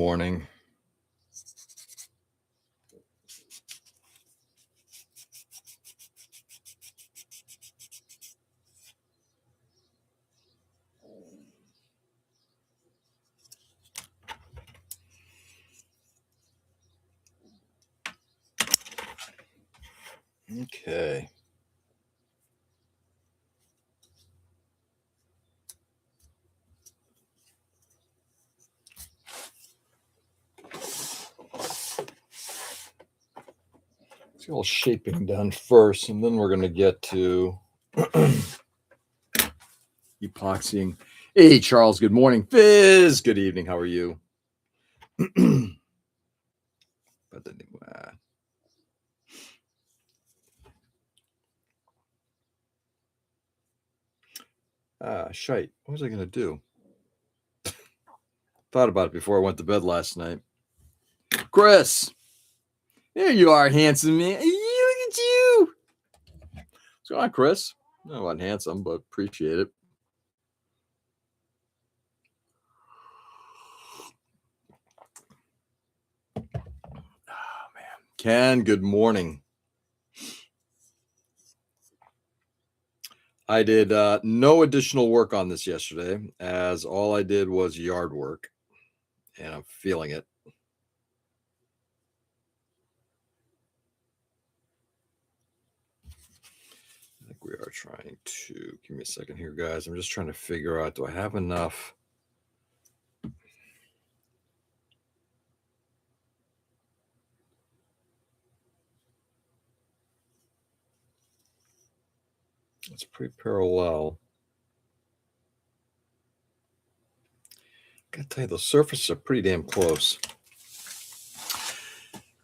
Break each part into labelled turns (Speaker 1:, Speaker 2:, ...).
Speaker 1: morning. Okay. Let's get all shaping done first, and then we're going to get to epoxying. Hey, Charles, good morning. Fizz, good evening. How are you? Shite. What was I going to do? Thought about it before I went to bed last night. Chris, there you are, handsome man. Look at you. What's going on, Chris? I wasn't handsome, but appreciate it. Oh, man. Ken, good morning. I did no additional work on this yesterday, as all I did was yard work, and I'm feeling it. I think we are trying to, give me a second here, guys. I'm just trying to figure out, do I have enough? It's pretty parallel. Gotta tell you, the surfaces are pretty damn close.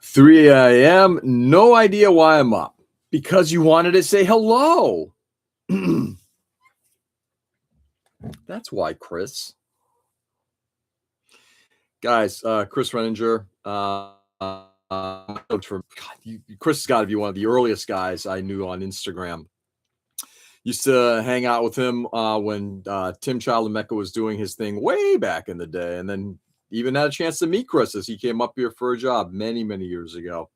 Speaker 1: 3 a.m. No idea why I'm up. Because you wanted to say hello. That's why, Chris. Guys, Chris Renninger. Chris has got to be one of the earliest guys I knew on Instagram. Used to hang out with him when Tim Child of Mecca was doing his thing way back in the day. And then even had a chance to meet Chris as he came up here for a job many, many years ago.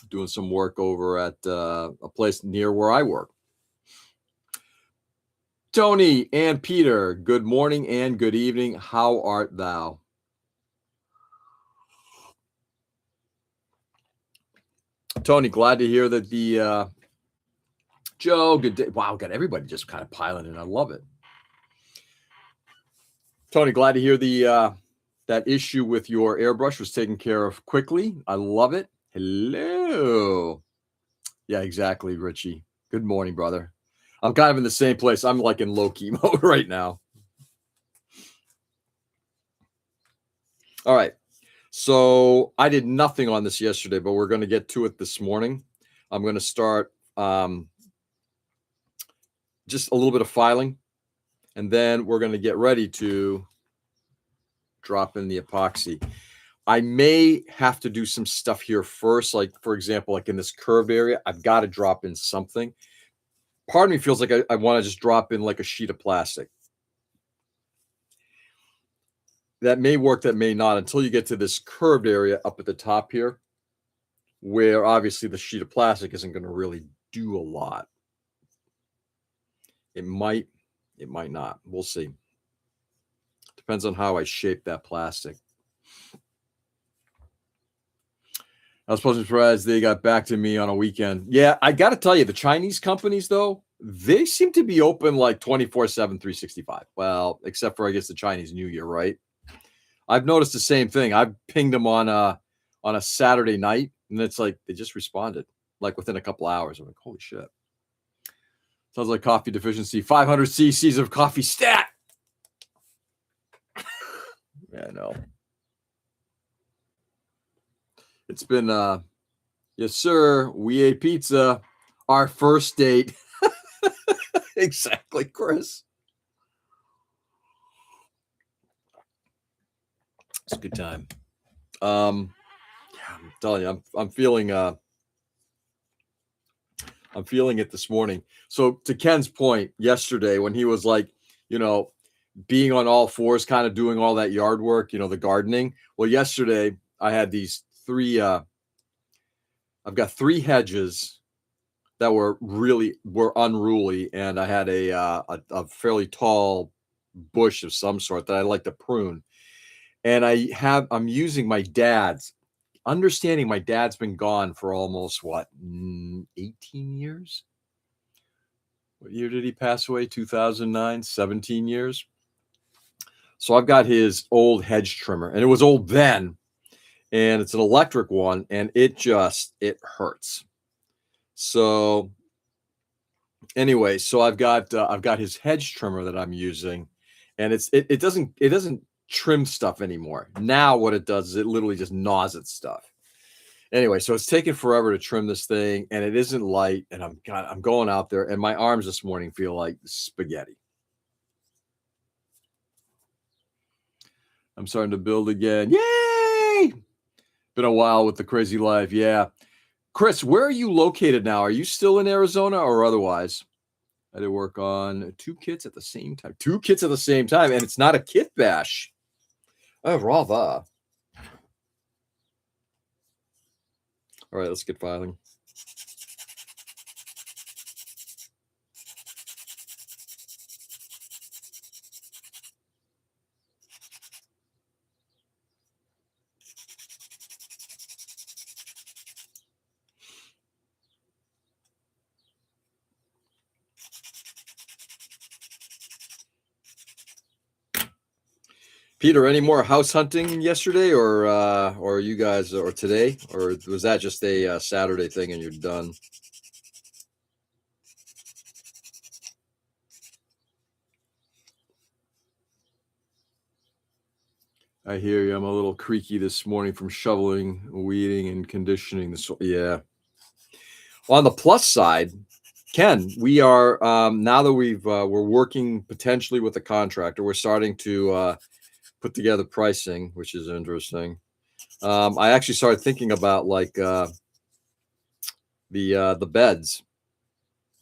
Speaker 1: Doing some work over at a place near where I work. Tony and Peter, good morning and good evening. How art thou? Tony, glad to hear that the Joe, good day. Wow, got everybody just kind of piling in. I love it. Tony, glad to hear the that issue with your airbrush was taken care of quickly. I love it. Hello. Yeah, exactly, Richie. Good morning, brother. I'm kind of in the same place. I'm like in low-key mode right now. All right. So I did nothing on this yesterday, but we're going to get to it this morning. I'm going to start just a little bit of filing, and then we're going to get ready to drop in the epoxy. I may have to do some stuff here first. Like, for example, like in this curved area, I've got to drop in something. Part of me feels like I want to just drop in like a sheet of plastic. That may work, that may not, until you get to this curved area up at the top here, where obviously the sheet of plastic isn't going to really do a lot. It might not. We'll see. Depends on how I shape that plastic. I was supposed to be surprised they got back to me on a weekend. Yeah, I got to tell you, the Chinese companies, though, they seem to be open like 24/7, 365. Well, except for, I guess, the Chinese New Year, right? I've noticed the same thing. I've pinged them on a Saturday night, and it's like they just responded like within a couple hours. I'm like, holy shit. Sounds like coffee deficiency. 500 cc's of coffee stat. Yeah, I know. It's been, yes, sir. We ate pizza. Our first date. Exactly, Chris. It's a good time. Yeah, I'm telling you, I'm feeling it this morning. So to Ken's point yesterday, when he was like, you know, being on all fours, kind of doing all that yard work, the gardening. Well, yesterday I had these three, I've got three hedges that were unruly, and I had a fairly tall bush of some sort that I like to prune. And I'm using my dad's, understanding my dad's been gone for almost 18 years. What year did he pass away? 2009, 17 years. So I've got his old hedge trimmer, and it was old then, and it's an electric one, and it hurts. So anyway, so I've got his hedge trimmer that I'm using, and it doesn't trim stuff anymore. Now what it does is it literally just gnaws at stuff. Anyway, so it's taken forever to trim this thing, and it isn't light, and I'm going out there, and my arms this morning feel like spaghetti. I'm starting to build again. Yay! Been a while with the crazy life. Yeah. Chris, where are you located now? Are you still in Arizona or otherwise? I did work on 2 kits at the same time. 2 kits at the same time, and it's not a kit bash. Oh, rather. All right, let's get filing. Peter, any more house hunting yesterday, or you guys, or today, or was that just a Saturday thing and you're done? I hear you. I'm a little creaky this morning from shoveling, weeding, and conditioning the soil. Yeah. On the plus side, Ken, we are now that we're working potentially with a contractor. We're starting to put together pricing, which is interesting. I actually started thinking about like the beds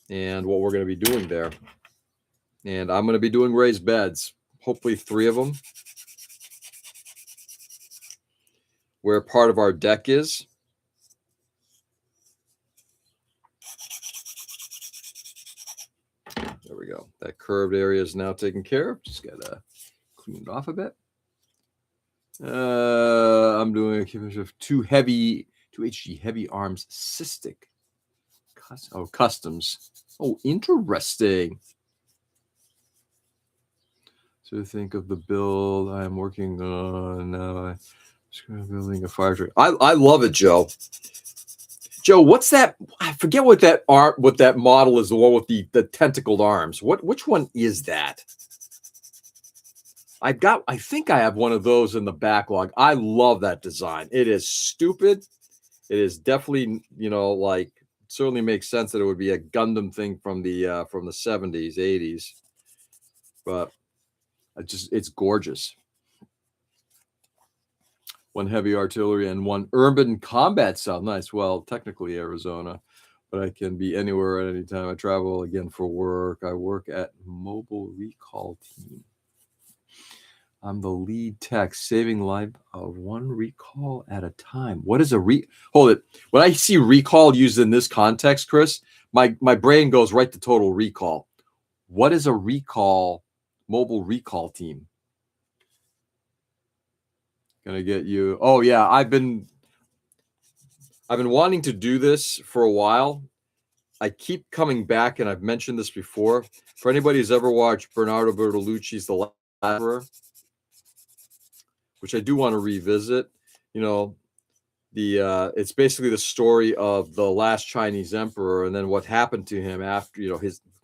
Speaker 1: and what we're going to be doing there. And I'm going to be doing raised beds, hopefully 3 of them, where part of our deck is. There we go. That curved area is now taken care of. Just got to clean it off a bit. I'm doing a commission of 2 HG heavy arms cystic. Customs. Oh, interesting. So think of the build I'm working on now. I'm building a fire truck. I love it, Joe. Joe, what's that? I forget what that model is. The one with the tentacled arms. Which one is that? I think I have one of those in the backlog. I love that design. It is stupid. It is definitely, like, certainly makes sense that it would be a Gundam thing from the 70s, 80s. But it's gorgeous. 1 heavy artillery and 1 urban combat cell. Nice. Well, technically Arizona, but I can be anywhere at any time. I travel again for work. I work at Mobile Recall Team. I'm the lead tech, saving life of 1 recall at a time. What is hold it. When I see recall used in this context, Chris, my brain goes right to Total Recall. What is a recall, Mobile Recall Team? Gonna get you. Oh yeah, I've been wanting to do this for a while. I keep coming back, and I've mentioned this before. For anybody who's ever watched Bernardo Bertolucci's The Last Emperor, which I do want to revisit, it's basically the story of the last Chinese emperor, and then what happened to him after,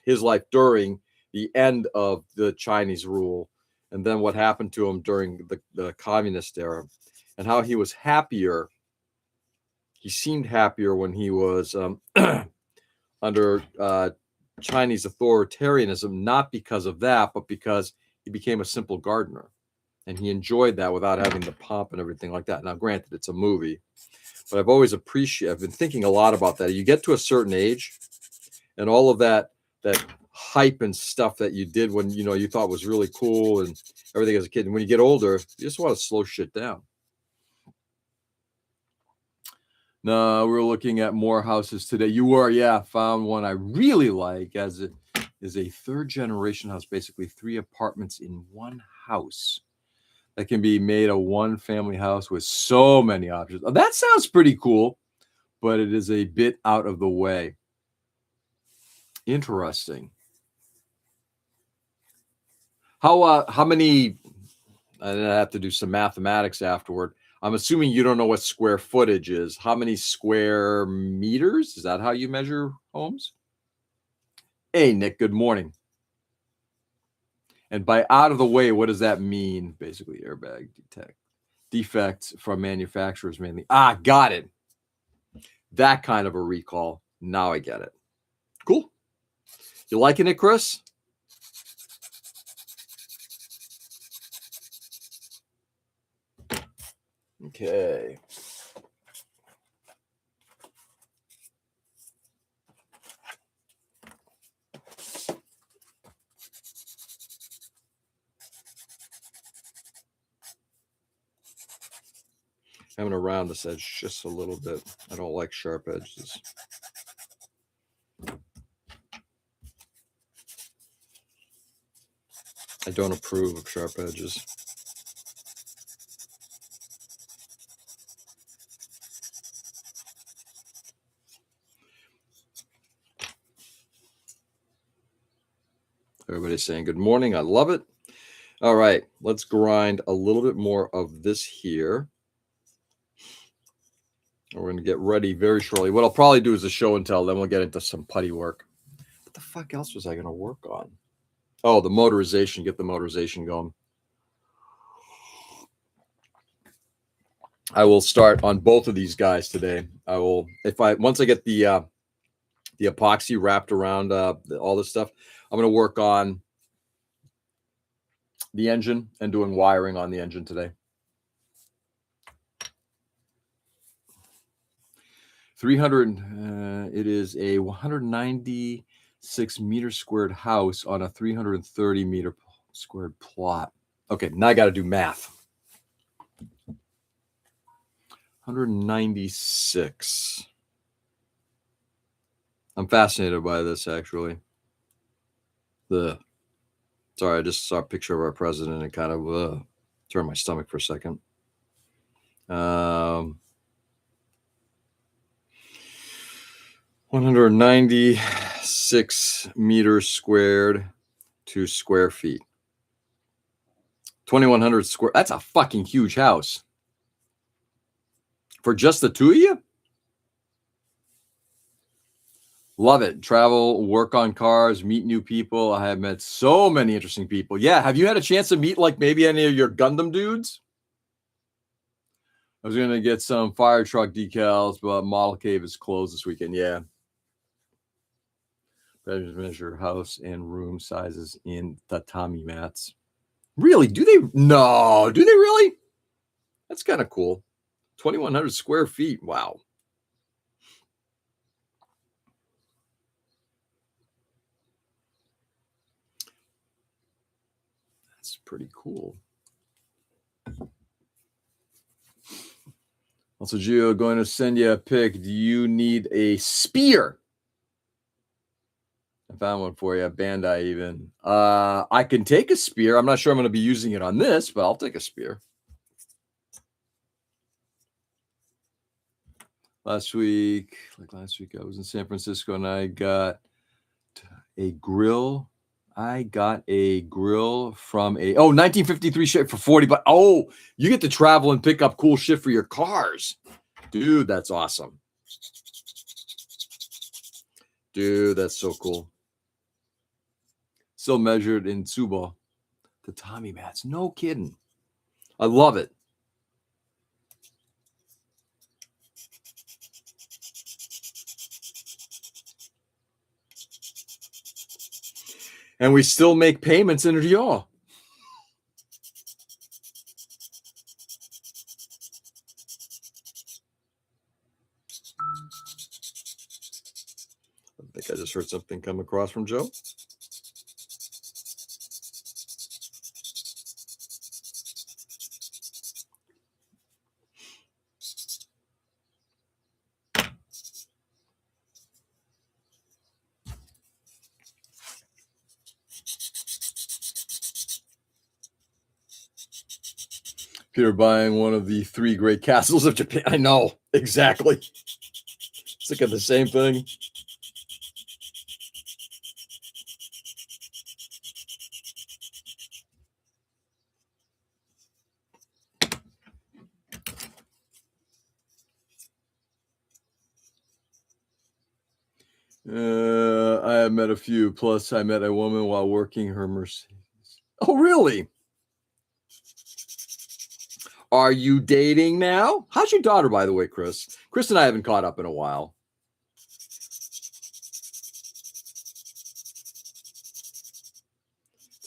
Speaker 1: his life during the end of the Chinese rule, and then what happened to him during the communist era, and how he was happier. He seemed happier when he was under Chinese authoritarianism, not because of that, but because he became a simple gardener. And he enjoyed that without having the pomp and everything like that. Now, granted, it's a movie, but I've been thinking a lot about that. You get to a certain age, and all of that hype and stuff that you did when you thought was really cool and everything as a kid. And when you get older, you just want to slow shit down. No, we're looking at more houses today. You were, yeah. Found one I really like as it is a third generation house, basically 3 apartments in one house that can be made a one family house with so many options. Oh, that sounds pretty cool, but it is a bit out of the way. Interesting. How many? I have to do some mathematics afterward. I'm assuming you don't know what square footage is. How many square meters? Is that how you measure homes? Hey, Nick, good morning. And by out of the way, what does that mean? Basically, airbag defects from manufacturers mainly. Got it. That kind of a recall. Now I get it. Cool. You liking it, Chris? Okay. Having to round this edge just a little bit. I don't like sharp edges. I don't approve of sharp edges. Everybody's saying good morning. I love it. All right, let's grind a little bit more of this here. We're going to get ready very shortly. What I'll probably do is a show and tell, then we'll get into some putty work. What the fuck else was I going to work on? Oh, the motorization. Get the motorization going. I will start on both of these guys today. Once I get the epoxy wrapped around all this stuff, I'm going to work on the engine and doing wiring on the engine today. 300. It is a 196 meter squared house on a 330 meter squared plot. Okay, now I got to do math. 196. I'm fascinated by this, actually. Sorry, I just saw a picture of our president and kind of turned my stomach for a second. 196 meters squared to square feet. 2,100 square. That's a fucking huge house. For just the two of you? Love it. Travel, work on cars, meet new people. I have met so many interesting people. Yeah. Have you had a chance to meet like maybe any of your Gundam dudes? I was going to get some fire truck decals, but Model Cave is closed this weekend. Yeah. Better measure house and room sizes in tatami mats. Really? Do they? No. Do they really? That's kind of cool. 2,100 square feet. Wow. That's pretty cool. Also, Gio, going to send you a pic. Do you need a spear? I found one for you, Bandai even. I can take a spear. I'm not sure I'm going to be using it on this, but I'll take a spear. Last week, I was in San Francisco and I got a grill. I got a grill from 1953 shit for 40 bucks. Oh, you get to travel and pick up cool shit for your cars. Dude, that's awesome. Dude, that's so cool. Still measured in Tsubo. Tatami mats. No kidding. I love it. And we still make payments in Rio. I think I just heard something come across from Joe. Peter buying one of the 3 great castles of Japan. I know, exactly. Sick of the same thing. I have met a few. Plus, I met a woman while working her Mercedes. Oh, really? Are you dating now? How's your daughter, by the way, Chris? Chris and I haven't caught up in a while.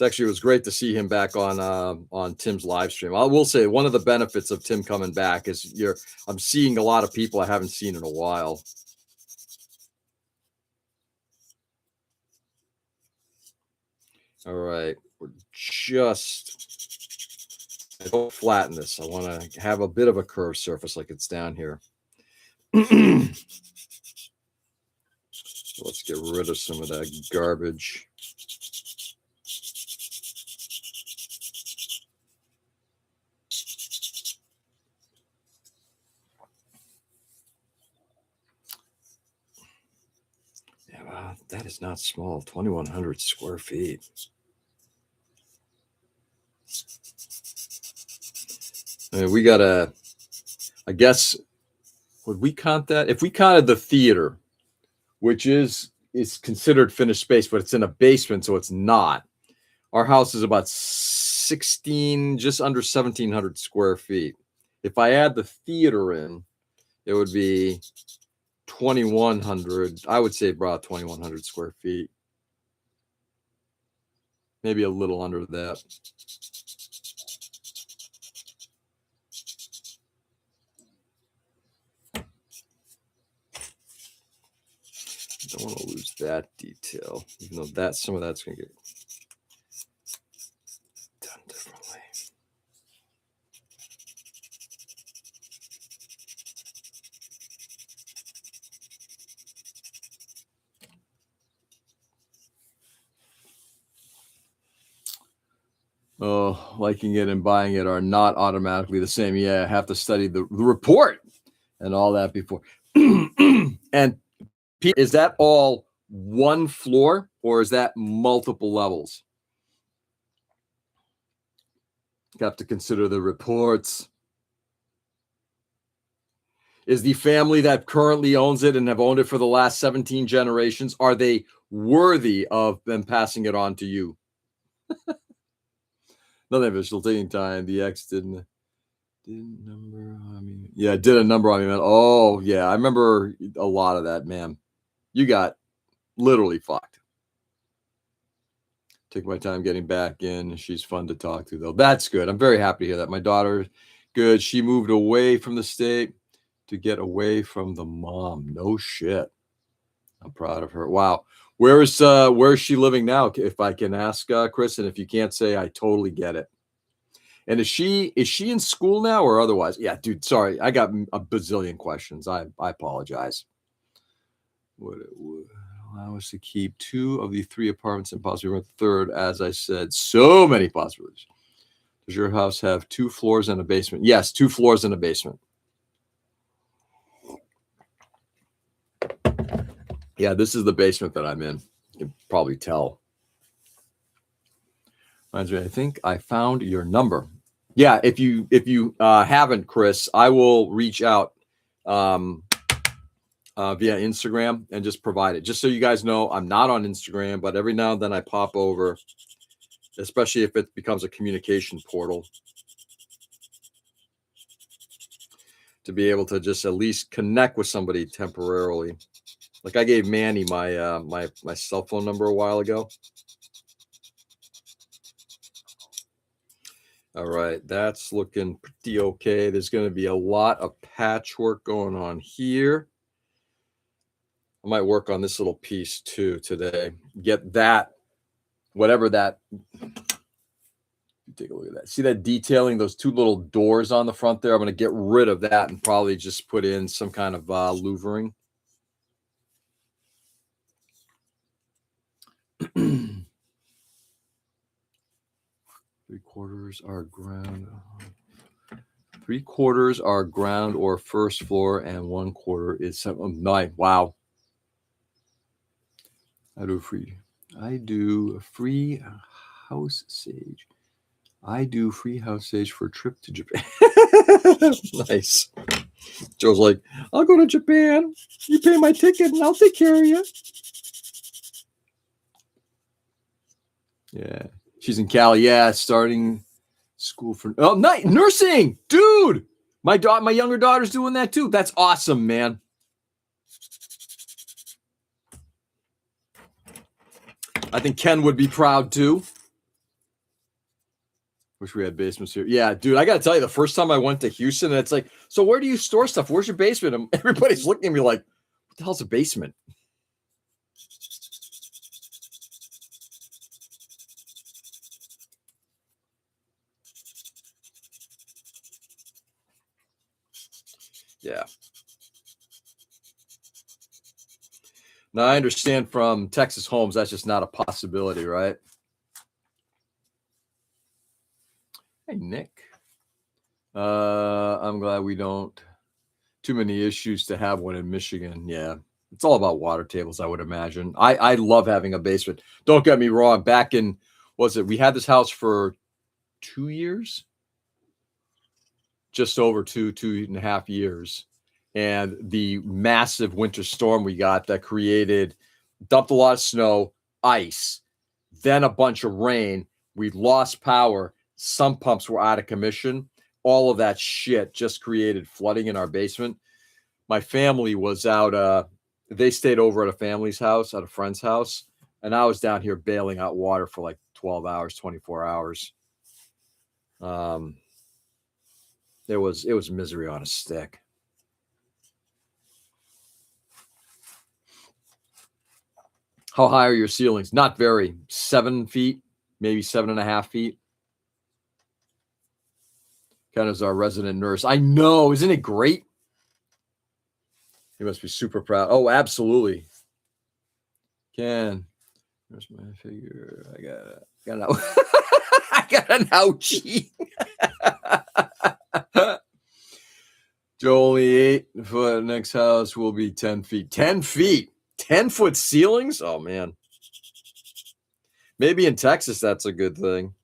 Speaker 1: It was great to see him back on Tim's live stream. I will say one of the benefits of Tim coming back is I'm seeing a lot of people I haven't seen in a while. All right, we're just I don't flatten this. I want to have a bit of a curved surface like it's down here. Let's get rid of some of that garbage. Yeah, that is not small. 2,100 square feet. I mean, we gotta, I guess, would we count that? If we counted the theater, which is considered finished space, but it's in a basement, so it's not. Our house is about 16, just under 1,700 square feet. If I add the theater in, it would be 2,100. I would say about 2,100 square feet. Maybe a little under that. Don't want to lose that detail, even though some of that's going to get done differently. Oh, liking it and buying it are not automatically the same. Yeah, I have to study the report and all that before. And is that all one floor or is that multiple levels? You have to consider the reports. Is the family that currently owns it and have owned it for the last 17 generations, are they worthy of them passing it on to you? Nothing official taking time. The ex didn't number on me. Yeah, did a number on me, man. Oh, yeah. I remember a lot of that, man. You got literally fucked. Take my time getting back in. She's fun to talk to, though. That's good. I'm very happy to hear that. My daughter, good. She moved away from the state to get away from the mom. No shit. I'm proud of her. Wow. Where is she living now? If I can ask, Chris, and if you can't say, I totally get it. And is she in school now or otherwise? Yeah, dude. Sorry, I got a bazillion questions. I apologize. Would allow us to keep 2 of the 3 apartments and possibly a third? As I said, so many possibilities. Does your house have 2 floors and a basement? Yes, 2 floors and a basement. Yeah, this is the basement that I'm in. You can probably tell. I think I found your number. Yeah, if you haven't, Chris, I will reach out via Instagram and just provide it. Just so you guys know, I'm not on Instagram, but every now and then I pop over, especially if it becomes a communication portal, to be able to just at least connect with somebody temporarily. Like I gave Manny my my cell phone number a while ago. All right, that's looking pretty okay. There's going to be a lot of patchwork going on here. I might work on this little piece too today. Get that, whatever that. Take a look at that. See that detailing, those 2 little doors on the front there? I'm going to get rid of that and probably just put in some kind of louvering. 3/4 are ground. 3/4 are ground or first floor, and 1/4 is 9. Wow. I do free house sage. I do free house sage for a trip to Japan. Nice. Joe's like, I'll go to Japan. You pay my ticket and I'll take care of you. Yeah. She's in Cali. Yeah, starting school for night nursing. Dude. My younger daughter's doing that too. That's awesome, man. I think Ken would be proud too. Wish we had basements here. Yeah, dude, I got to tell you, the first time I went to Houston, it's like, so where do you store stuff? Where's your basement? And everybody's looking at me like, what the hell's a basement? Yeah. Now, I understand from Texas homes, that's just not a possibility, right? Hey, Nick. I'm glad we don't too many issues to have one in Michigan. Yeah. It's all about water tables, I would imagine. I love having a basement. Don't get me wrong. Back in, we had this house for 2 years? Just over 2.5 years. And the massive winter storm we got that dumped a lot of snow, ice, then a bunch of rain. We lost power. Some pumps were out of commission. All of that shit just created flooding in our basement. My family was out. They stayed over at a family's house, at a friend's house. And I was down here bailing out water for like 12 hours, 24 hours. It was misery on a stick. How high are your ceilings? Not very. 7 feet, maybe 7.5 feet. Ken is our resident nurse. I know. Isn't it great? He must be super proud. Oh, absolutely. Ken, where's my figure? I got an ouchie. Joe, only 8 foot. Next house will be 10 feet. 10 feet. 10-foot ceilings? Oh, man. Maybe in Texas, that's a good thing.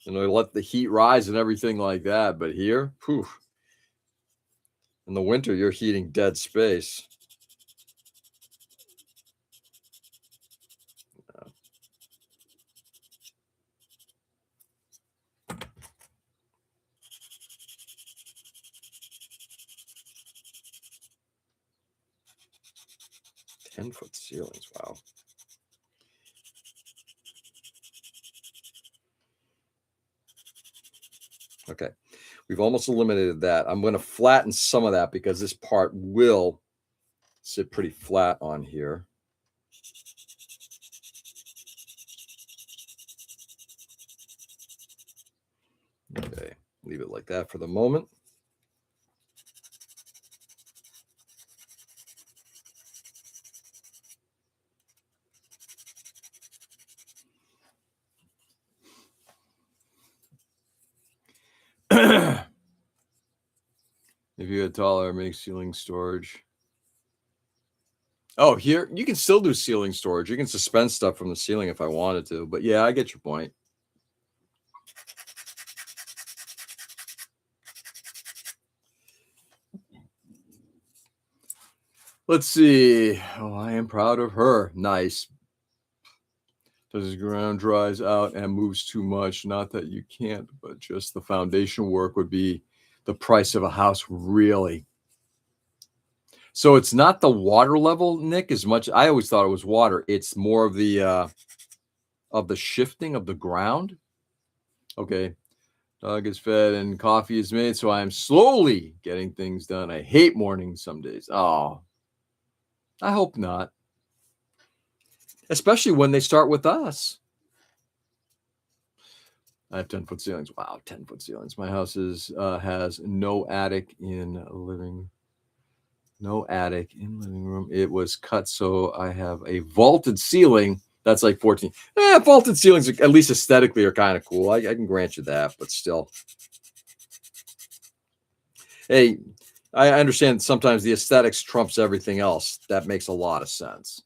Speaker 1: Let the heat rise and everything like that. But here, poof. In the winter, you're heating dead space. Yeah. 10-foot ceilings. Wow. Okay. We've almost eliminated that. I'm going to flatten some of that because this part will sit pretty flat on here. Okay. Leave it like that for the moment. If you had taller, make ceiling storage. Oh, here you can still do ceiling storage. You can suspend stuff from the ceiling if I wanted to. But yeah, I get your point. Let's see. Oh, I am proud of her. Nice. Does the ground dries out and moves too much? Not that you can't, but just the foundation work would be the price of a house, really. So it's not the water level, Nick, as much. I always thought it was water. It's more of the shifting of the ground. Okay. Dog is fed and coffee is made, so I am slowly getting things done. I hate mornings some days. Oh, I hope not. Especially when they start with us. I have 10-foot ceilings. Wow, 10-foot ceilings. My house has no attic in living room. It was cut, so I have a vaulted ceiling That's like 14. Vaulted ceilings, at least aesthetically, are kind of cool. I can grant you that, but still. Hey, I understand sometimes the aesthetics trumps everything else. That makes a lot of sense.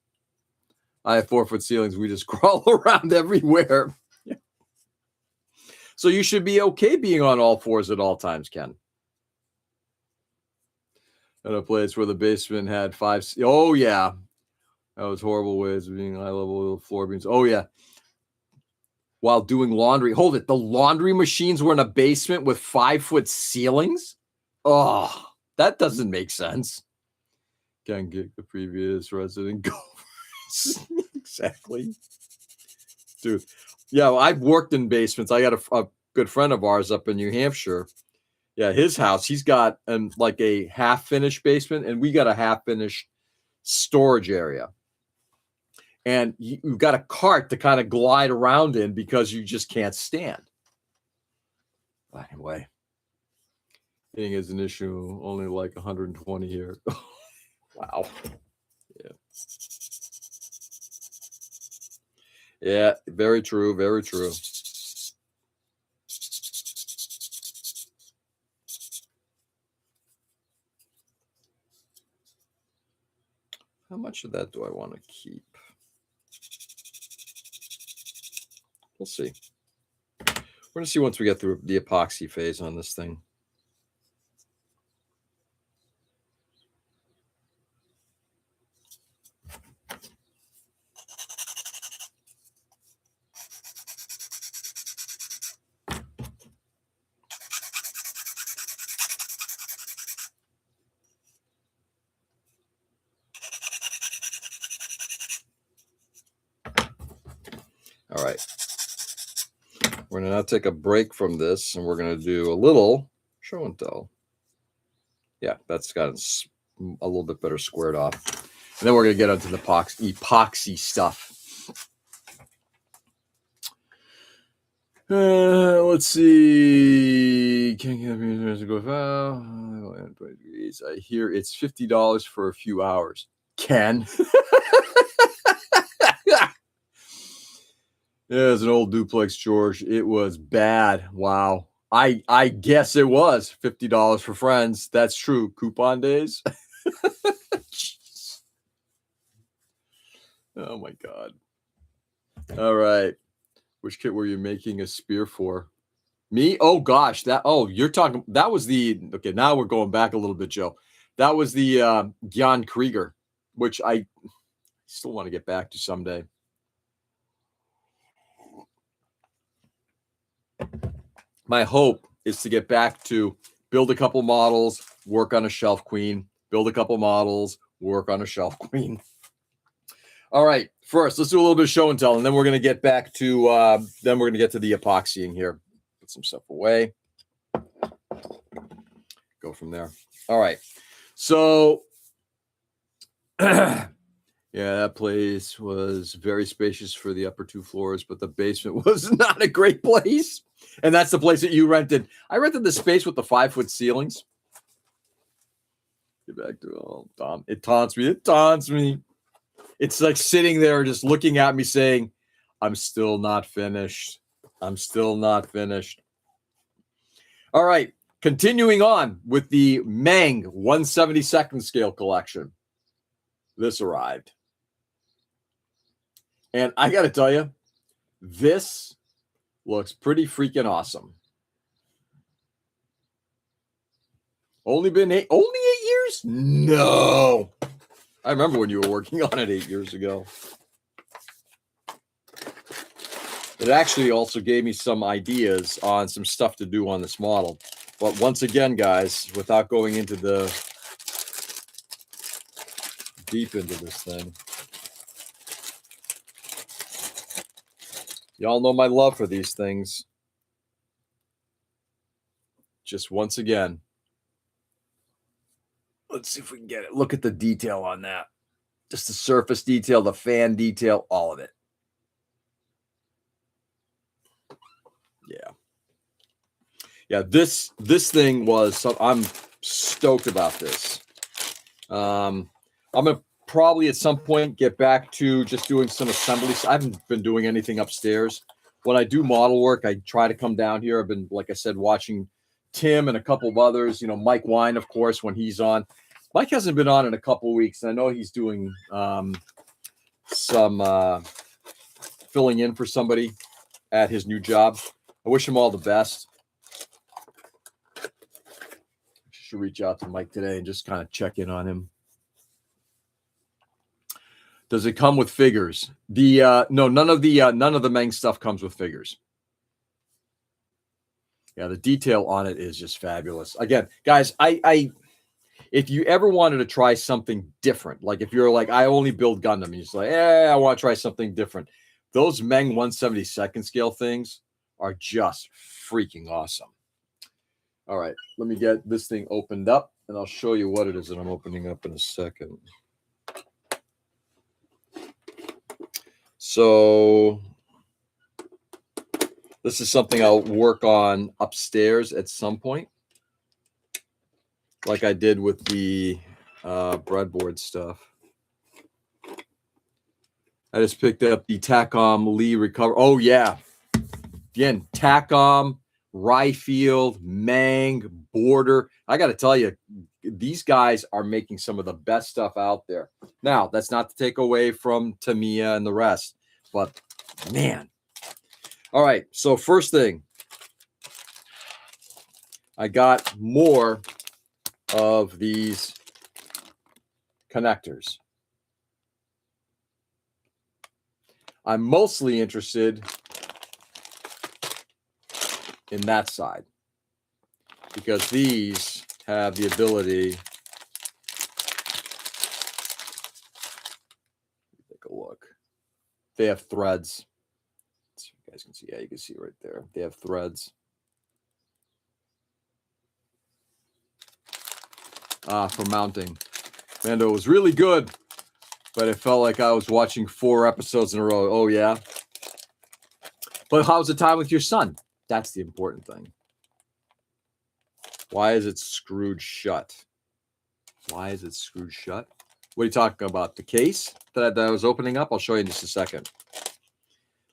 Speaker 1: I have 4-foot ceilings. We just crawl around everywhere. So you should be okay being on all fours at all times, Ken. At a place where the basement had 5. Oh, yeah. That was horrible ways of being high level floor beams. Oh, yeah. While doing laundry. Hold it. The laundry machines were in a basement with 5-foot ceilings? Oh, that doesn't make sense. Can't get the previous resident go. Exactly. Dude. Yeah, well, I've worked in basements. I got a good friend of ours up in New Hampshire. Yeah, his house, he's got like a half-finished basement, and we got a half-finished storage area. And you've got a cart to kind of glide around in because you just can't stand. Anyway, hitting is an issue, only like 120 here. Wow. Yeah. Yeah, very true, very true. How much of that do I want to keep? We'll see. We're going to see once we get through the epoxy phase on this thing. All right. We're going to now take a break from this, and we're going to do a little show and tell. Yeah, that's got a little bit better squared off. And then we're going to get into the epoxy stuff. Let's see. Can't get me to go foul. I hear it's $50 for a few hours. Ken. Yeah, it's an old duplex, George. It was bad. Wow. I guess it was $50 for friends. That's true. Coupon days. Oh my God. All right. Which kit were you making a spear for? Me? Oh gosh. You're talking. That was okay. Now we're going back a little bit, Joe. That was the Jan Krieger, which I still want to get back to someday. My hope is to get back to build a couple models, work on a shelf queen, build a couple models, work on a shelf queen. All right. First, let's do a little bit of show and tell, and then we're going to get back to the epoxying here. Put some stuff away. Go from there. All right. So, yeah, that place was very spacious for the upper 2 floors, but the basement was not a great place. And that's the place that you rented. I rented the space with the 5-foot ceilings. Get back to Tom. It taunts me. It taunts me. It's like sitting there just looking at me saying, I'm still not finished. I'm still not finished. All right. Continuing on with the Meng 1/72 scale collection. This arrived. And I got to tell you, this looks pretty freaking awesome. Only 8 years? No. I remember when you were working on it 8 years ago. It actually also gave me some ideas on some stuff to do on this model. But once again, guys, without going into deep into this thing, y'all know my love for these things. Just once again, let's see if we can get it. Look at the detail on that. Just the surface detail, the fan detail, all of it. Yeah. Yeah, this thing was, I'm stoked about this. I'm going to probably at some point get back to just doing some assemblies. I haven't been doing anything upstairs. When I do model work, I try to come down here. I've been, like I said, watching Tim and a couple of others. Mike Wine, of course, when he's on. Mike hasn't been on in a couple of weeks. And I know he's doing some filling in for somebody at his new job. I wish him all the best. I should reach out to Mike today and just kind of check in on him. Does it come with figures? No, none of the Meng stuff comes with figures. Yeah, the detail on it is just fabulous. Again, guys, if you ever wanted to try something different, like if you're like, I only build Gundam, and you're just like, I want to try something different. Those Meng 1/72 scale things are just freaking awesome. All right, let me get this thing opened up, and I'll show you what it is that I'm opening up in a second. So this is something I'll work on upstairs at some point, like I did with the breadboard stuff. I just picked up the Takom Lee Recover. Oh, yeah. Again, Takom, Ryfield, Meng, Border. I got to tell you, these guys are making some of the best stuff out there. Now, that's not to take away from Tamiya and the rest, but man. All right, so first thing, I got more of these connectors. I'm mostly interested in that side because these have the ability. Take a look. They have threads. Let's see if you guys can see. Yeah, you can see right there. They have threads. For mounting. Mando was really good, but it felt like I was watching 4 episodes in a row. Oh, yeah. But how's the time with your son? That's the important thing. Why is it screwed shut? Why is it screwed shut? What are you talking about? The case that I was opening up? I'll show you in just a second.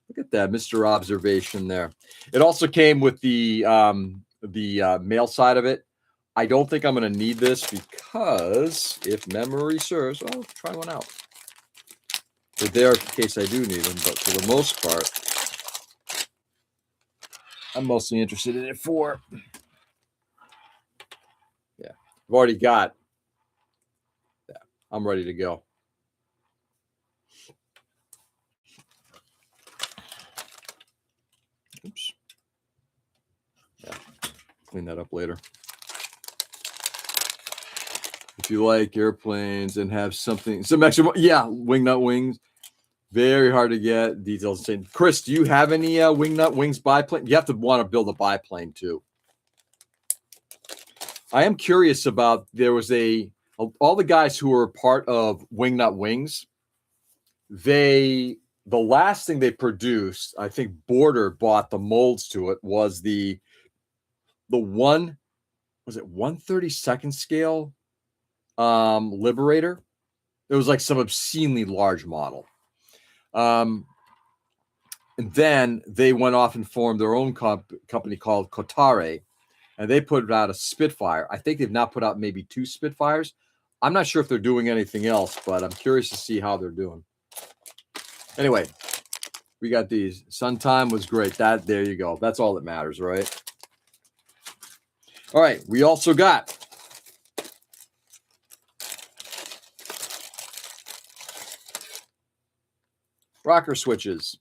Speaker 1: Look at that, Mr. Observation there. It also came with the male side of it. I don't think I'm going to need this because if memory serves, I'll try one out. They're there in case I do need them, but for the most part, I'm mostly interested in it for. Yeah, I've already got. Yeah, I'm ready to go. Oops. Yeah, clean that up later. If you like airplanes and have some extra, yeah, wingnut wings, very hard to get. Details. Chris, do you have any wingnut wings biplane? You have to want to build a biplane too. I am curious about. There was all the guys who were part of Wingnut Wings. The last thing they produced, I think Border bought the molds to it, was the 1/32 scale Liberator. It was like some obscenely large model. And then they went off and formed their own company called Kotare, and they put out a Spitfire. I think they've now put out maybe 2 Spitfires. I'm not sure if they're doing anything else, but I'm curious to see how they're doing. Anyway, we got these. Sun Time was great. There you go. That's all that matters, right? All right, we also got rocker switches.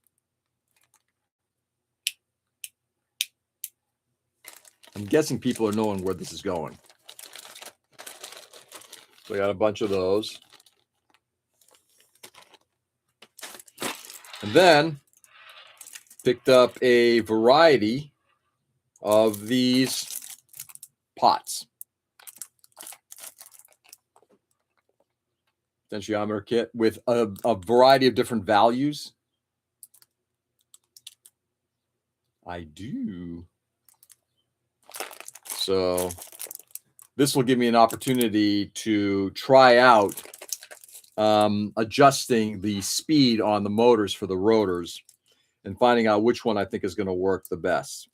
Speaker 1: I'm guessing people are knowing where this is going. So I got a bunch of those. And then picked up a variety of these pots. Potentiometer kit with a variety of different values. I do. So this will give me an opportunity to try out adjusting the speed on the motors for the rotors and finding out which one I think is going to work the best.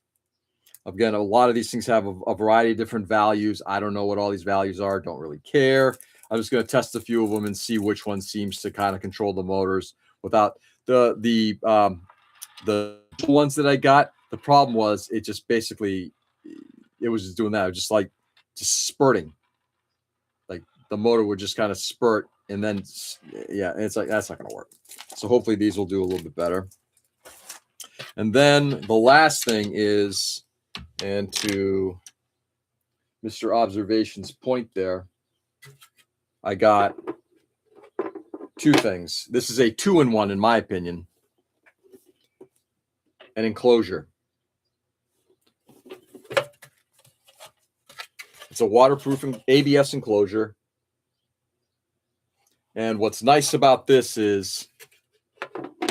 Speaker 1: Again, a lot of these things have a variety of different values. I don't know what all these values are. Don't really care. I'm just going to test a few of them and see which one seems to kind of control the motors without the ones that I got. The problem was it just basically, it was just doing that. It was just spurting. Like the motor would just kind of spurt and then, yeah, it's like, that's not going to work. So hopefully these will do a little bit better. And then the last thing is, and to Mr. Observation's point there, I got two things. This is a 2-in-1 in my opinion. An enclosure. It's a waterproof ABS enclosure. And what's nice about this is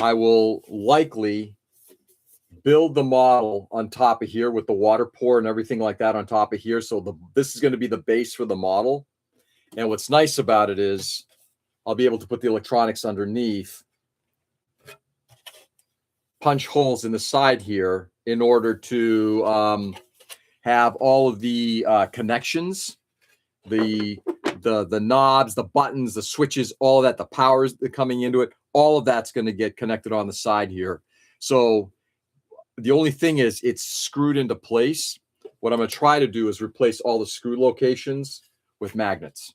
Speaker 1: I will likely build the model on top of here with the water pour and everything like that on top of here. So this is going to be the base for the model. And what's nice about it is I'll be able to put the electronics underneath, punch holes in the side here in order to have all of the connections, the knobs, the buttons, the switches, all of that, the powers that are coming into it, all of that's going to get connected on the side here. So the only thing is it's screwed into place. What I'm going to try to do is replace all the screw locations with magnets.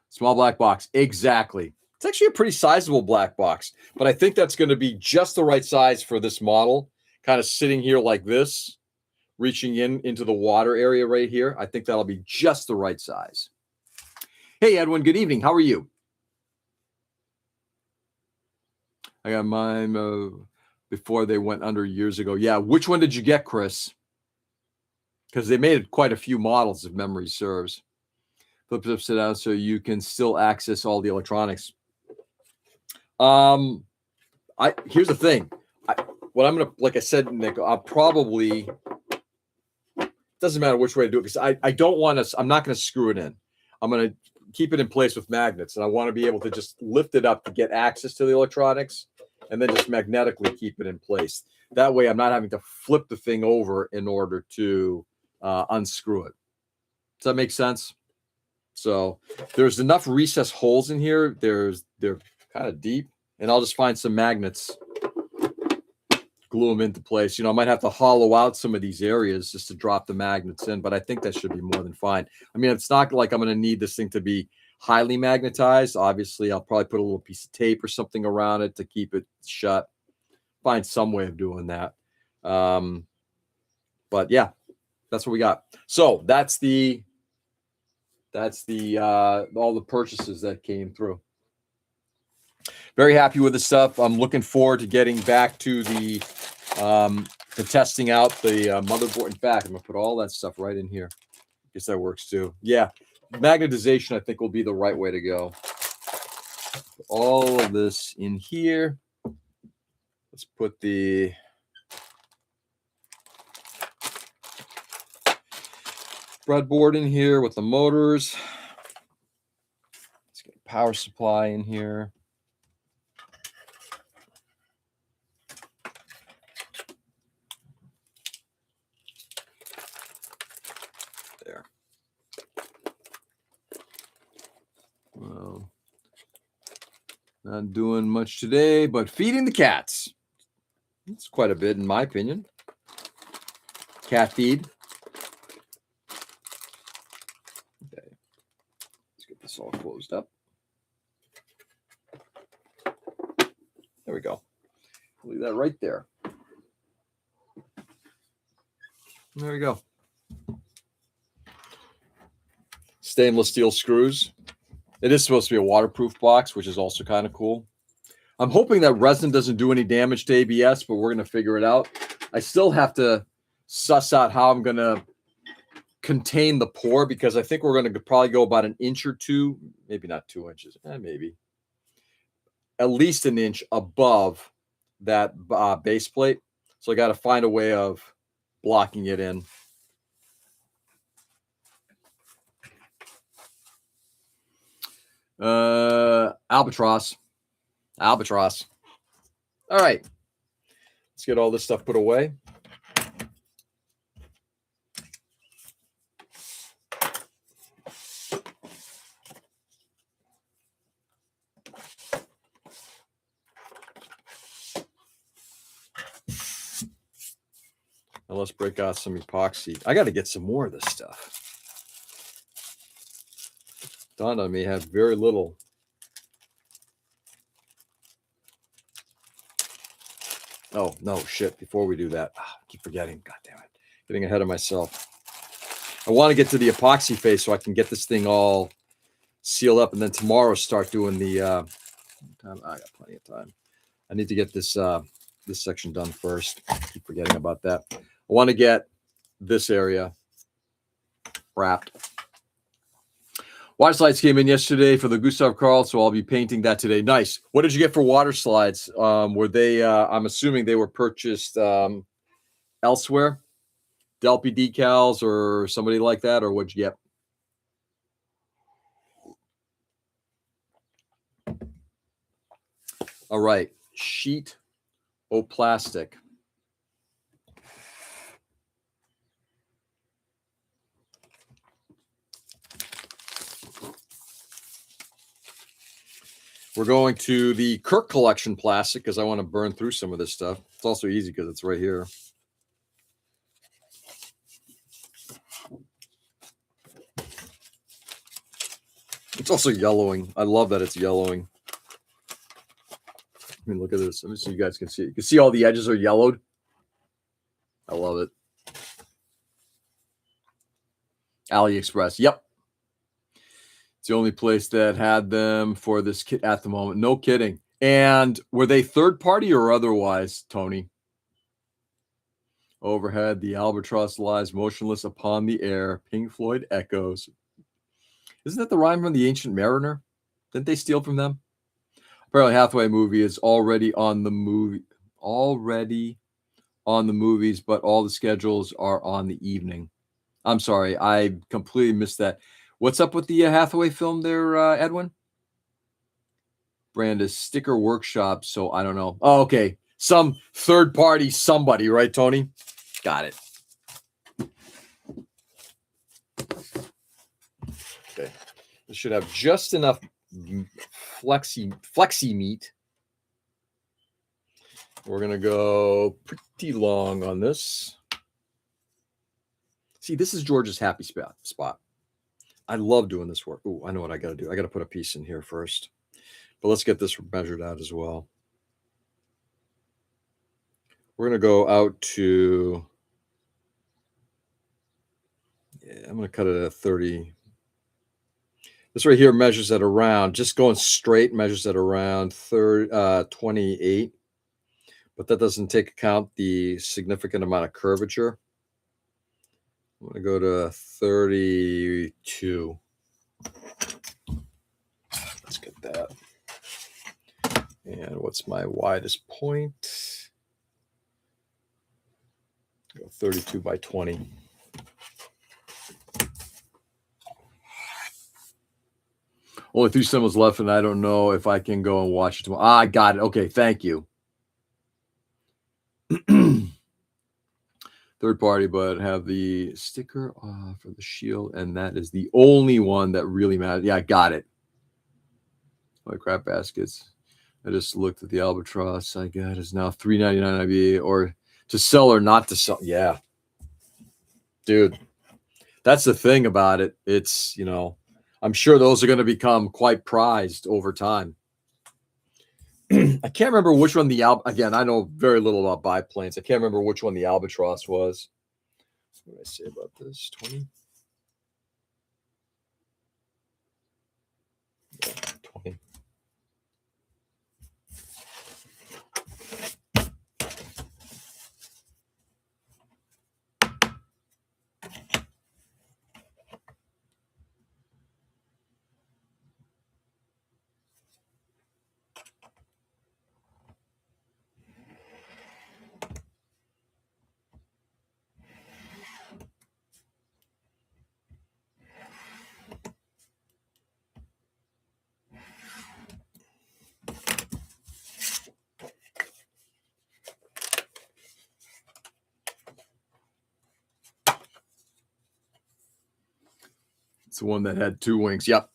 Speaker 1: Small black box. Exactly. It's actually a pretty sizable black box, but I think that's going to be just the right size for this model. Kind of sitting here like this, reaching into the water area right here. I think that'll be just the right size. Hey, Edwin, good evening. How are you? I got mine before they went under years ago. Yeah, which one did you get, Chris? Because they made quite a few models, if memory serves. Flip it upside down so you can still access all the electronics. Here's the thing. What I'm gonna, like I said, Nick, I'll probably, doesn't matter which way to do it because I don't want to. I'm not going to screw it in. I'm going to keep it in place with magnets, and I want to be able to just lift it up to get access to the electronics, and then just magnetically keep it in place. That way, I'm not having to flip the thing over in order to unscrew it. Does that make sense? So there's enough recessed holes in here. They're kind of deep, and I'll just find some magnets, glue them into place. You know, I might have to hollow out some of these areas just to drop the magnets in, but I think that should be more than fine. I mean, it's not like I'm going to need this thing to be highly magnetized. Obviously, I'll probably put a little piece of tape or something around it to keep it shut. Find some way of doing that. But yeah, that's what we got. So that's all the purchases that came through. Very happy with the stuff. I'm looking forward to getting back to the testing out the motherboard. In fact, I'm gonna put all that stuff right in here. Guess that works too. Yeah, magnetization I think will be the right way to go. Put all of this in here. Let's put the breadboard in here with the motors. Let's get a power supply in here. There. Well, not doing much today, but feeding the cats. It's quite a bit, in my opinion. Cat feed. Okay. Let's get this all closed up. There we go. Leave that right there. There we go. Stainless steel screws. It is supposed to be a waterproof box, which is also kind of cool. I'm hoping that resin doesn't do any damage to ABS, but we're going to figure it out. I still have to suss out how I'm going to contain the pour because I think we're going to probably go about 1 inch or 2, maybe not 2 inches, maybe at least 1 inch above that base plate. So I got to find a way of blocking it in. Albatross. Albatross. All right. Let's get all this stuff put away. Now let's break out some epoxy. I got to get some more of this stuff. Donna may have very little. Oh, no, shit. Before we do that, I keep forgetting. God damn it. Getting ahead of myself. I want to get to the epoxy phase so I can get this thing all sealed up, and then tomorrow start doing the I got plenty of time. I need to get this this section done first. I keep forgetting about that. I want to get this area wrapped. Water slides came in yesterday for the Gustav Karl, so I'll be painting that today. Nice. What did you get for water slides? Were they? I'm assuming they were purchased elsewhere, Delphi decals or somebody like that, or what'd you get? All right, sheet o plastic. We're going to the Kirk Collection plastic because I want to burn through some of this stuff. It's also easy because it's right here. It's also yellowing. I love that it's yellowing. I mean, look at this. Let me see if you guys can see it. You can see all the edges are yellowed. I love it. AliExpress. Yep. It's the only place that had them for this kit at the moment. No kidding. And were they third party or otherwise, Tony? Overhead, the albatross lies motionless upon the air. Pink Floyd echoes. Isn't that the rhyme from The Ancient Mariner? Didn't they steal from them? Apparently, Hathaway movie is already on the movie. Already on the movies, but all the schedules are on the evening. I'm sorry, I completely missed that. What's up with the Hathaway film there, Edwin? Brand is Sticker Workshop, so I don't know. Oh, okay. Some third party somebody, right, Tony? Got it. Okay. This should have just enough flexi meat. We're going to go pretty long on this. See, this is George's happy spot. I love doing this work. Oh, I know what I got to do. I got to put a piece in here first. But let's get this measured out as well. We're going to go out to, yeah, I'm going to cut it at 30. This right here measures at around, just going straight, measures at around 28. But that doesn't take account the significant amount of curvature. I'm going to go to 32. Let's get that. And what's my widest point? Go 32 by 20. Only 3 symbols left, and I don't know if I can go and watch it tomorrow. Ah, I got it. Okay, thank you. Third party, but have the sticker for the shield, and that is the only one that really matters. Yeah, I got it. My crap baskets. I just looked at the albatross. I got is now $3.99 IBA, or to sell or not to sell. Yeah, dude, that's the thing about it. It's, you know, I'm sure those are going to become quite prized over time. I can't remember which one again, I know very little about biplanes. I can't remember which one the albatross was. What did I say about this? 20? Yeah, 20. It's the one that had 2 wings. Yep.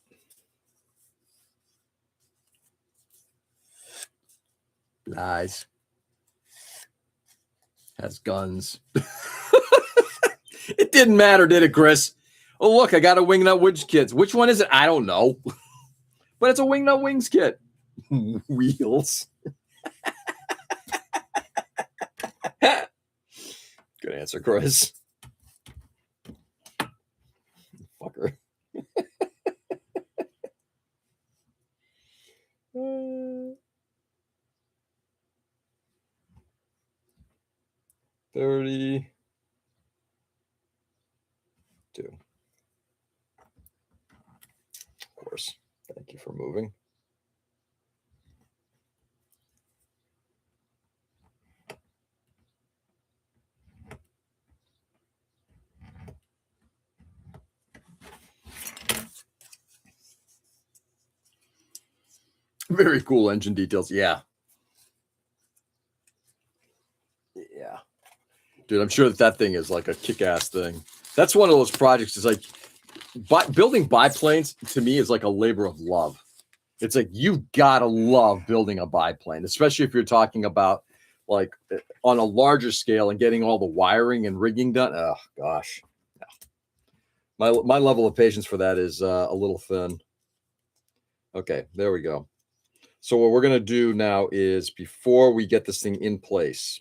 Speaker 1: Lies. Has guns. It didn't matter, did it, Chris? Oh, look, I got a Wingnut Wings kit. Which one is it? I don't know. But it's a Wingnut Wings kit. Wheels. Good answer, Chris. Fucker. 32. Of course. Thank you for moving. Very cool engine details. Yeah. Yeah. Dude, I'm sure that thing is like a kick-ass thing. That's one of those projects. Is like building biplanes to me is like a labor of love. It's like you gotta love building a biplane, especially if you're talking about like on a larger scale and getting all the wiring and rigging done. Oh gosh, yeah. My level of patience for that is a little thin. Okay, there we go. So what we're gonna do now is before we get this thing in place,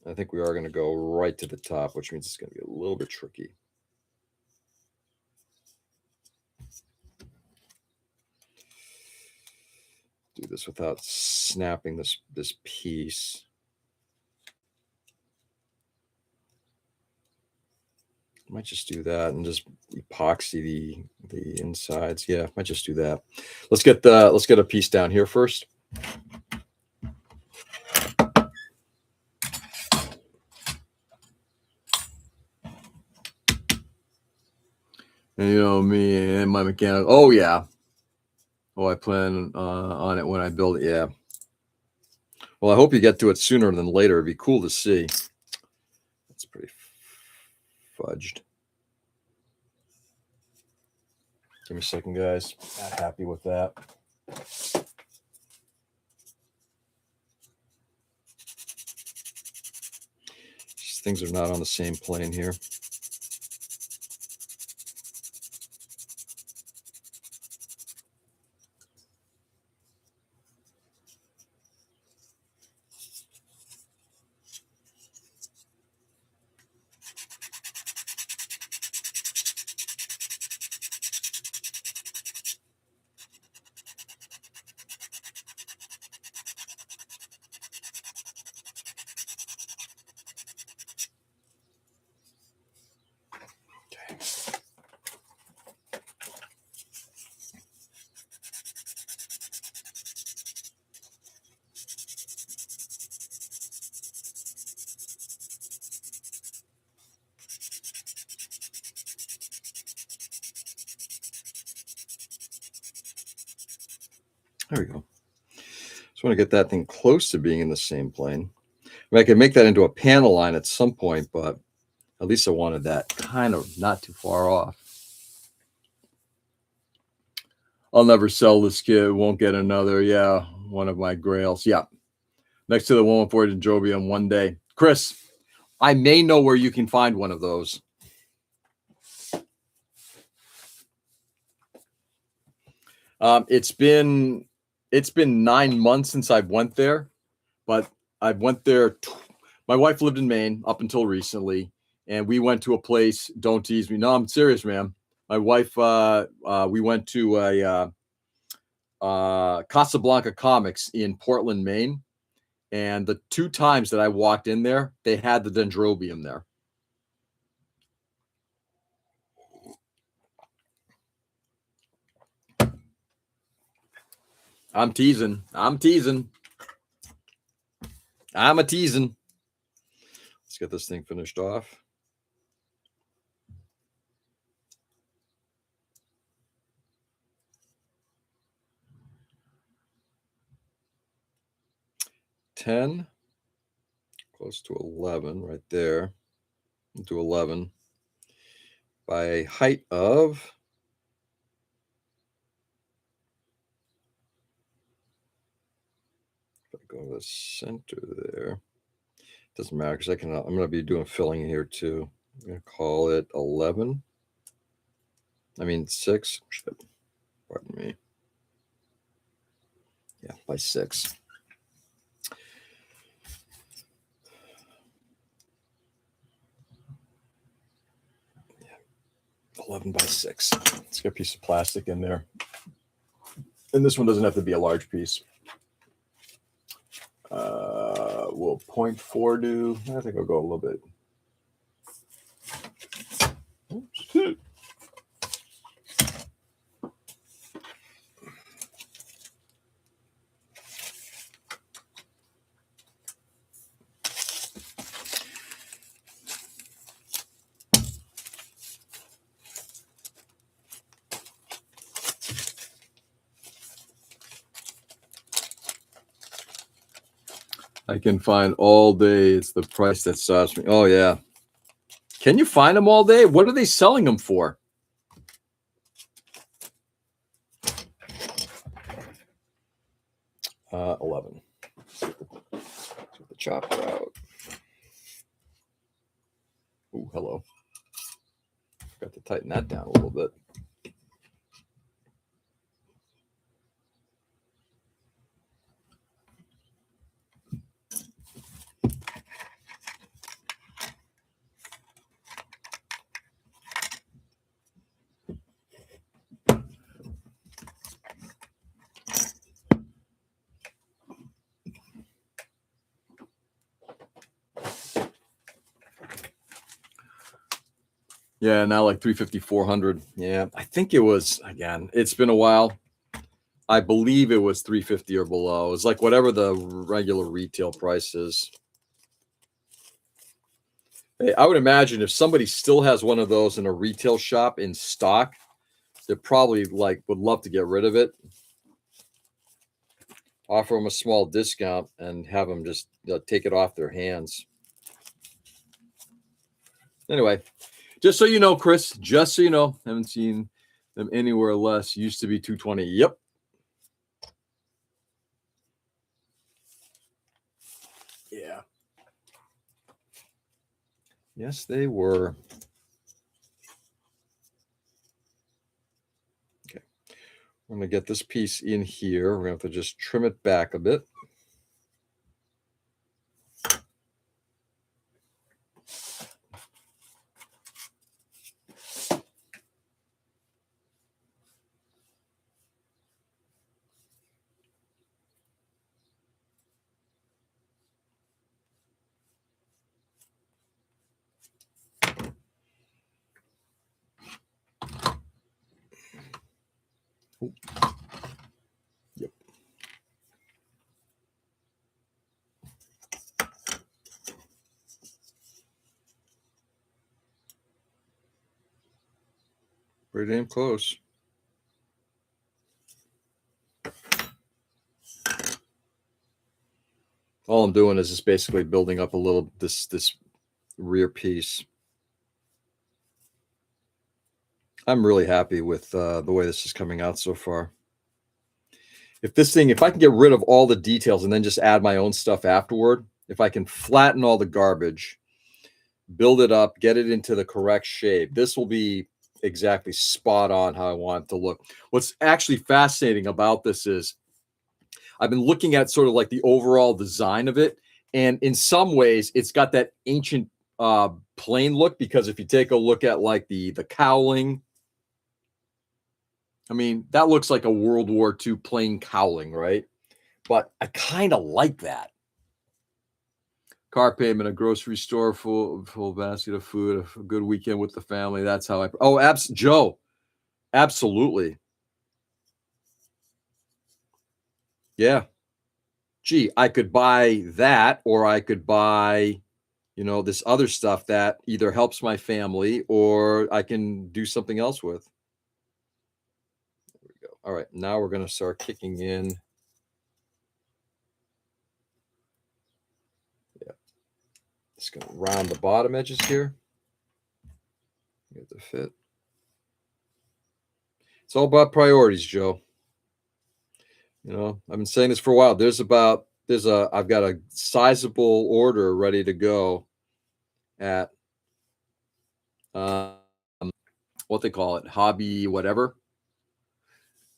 Speaker 1: I think we are going to go right to the top, which means it's going to be a little bit tricky. Do this without snapping this piece. I might just do that and just epoxy the insides. Yeah, I might just do that. Let's get a piece down here first. And you know me and my mechanic. Oh yeah. Oh, I plan on it when I build it. Yeah. Well, I hope you get to it sooner than later. It'd be cool to see. That's pretty fudged. Give me a second, guys. Not happy with that. These things are not on the same plane here. There we go. Just want to get that thing close to being in the same plane. I mean, I could make that into a panel line at some point, but at least I wanted that kind of not too far off. I'll never sell this kit. Won't get another. Yeah, one of my grails. Yeah. Next to the 114 Dendrobium one day. Chris, I may know where you can find one of those. It's been 9 months since I went there, but I went there. My wife lived in Maine up until recently, and we went to a place. Don't tease me. No, I'm serious, man. My wife, we went to a Casablanca Comics in Portland, Maine, and the 2 times that I walked in there, they had the Dendrobium there. I'm teasing. I'm a teasing. Let's get this thing finished off. $10, close to 11 right there. To 11 by a height of, if I go to the center there, doesn't matter because I'm going to be doing filling here too. I'm going to call it 11. I mean 6. Shit. Pardon me. Yeah, by 6. Yeah, 11 by 6. Let's get a piece of plastic in there. And this one doesn't have to be a large piece. Will 0.4 do? I think I'll go a little bit. Oops. I can find all day. It's the price that stops me. Oh, yeah. Can you find them all day? What are they selling them for? Uh, 11. Get the chopper out. Ooh, hello. Got to tighten that down a little bit. Yeah, now like 350, 400. Yeah, I think it was, again, it's been a while. I believe it was 350 or below. It's like whatever the regular retail price is. Hey, I would imagine if somebody still has one of those in a retail shop in stock, they probably like would love to get rid of it. Offer them a small discount and have them just take it off their hands. Anyway, just so you know, Chris, just so you know, haven't seen them anywhere less. Used to be 220. Yep. Yeah. Yes, they were. Okay. I'm going to get this piece in here. We're going to have to just trim it back a bit. Oh. Yep. Pretty damn close. All I'm doing is just basically building up a little this rear piece. I'm really happy with the way this is coming out so far. If I can get rid of all the details and then just add my own stuff afterward, if I can flatten all the garbage, build it up, get it into the correct shape, this will be exactly spot on how I want it to look. What's actually fascinating about this is I've been looking at sort of like the overall design of it. And in some ways, it's got that ancient plane look, because if you take a look at like the cowling, I mean, that looks like a World War II plane cowling, right? But I kind of like that. Car payment, a grocery store, full basket of food, a good weekend with the family. That's how Joe, absolutely. Yeah. Gee, I could buy that, or I could buy, this other stuff that either helps my family or I can do something else with. There we go. All right, now we're going to start kicking in. Yeah. Just going to round the bottom edges here. Get the fit. It's all about priorities, Joe. You know, I've been saying this for a while. I've got a sizable order ready to go at what they call it, hobby, whatever.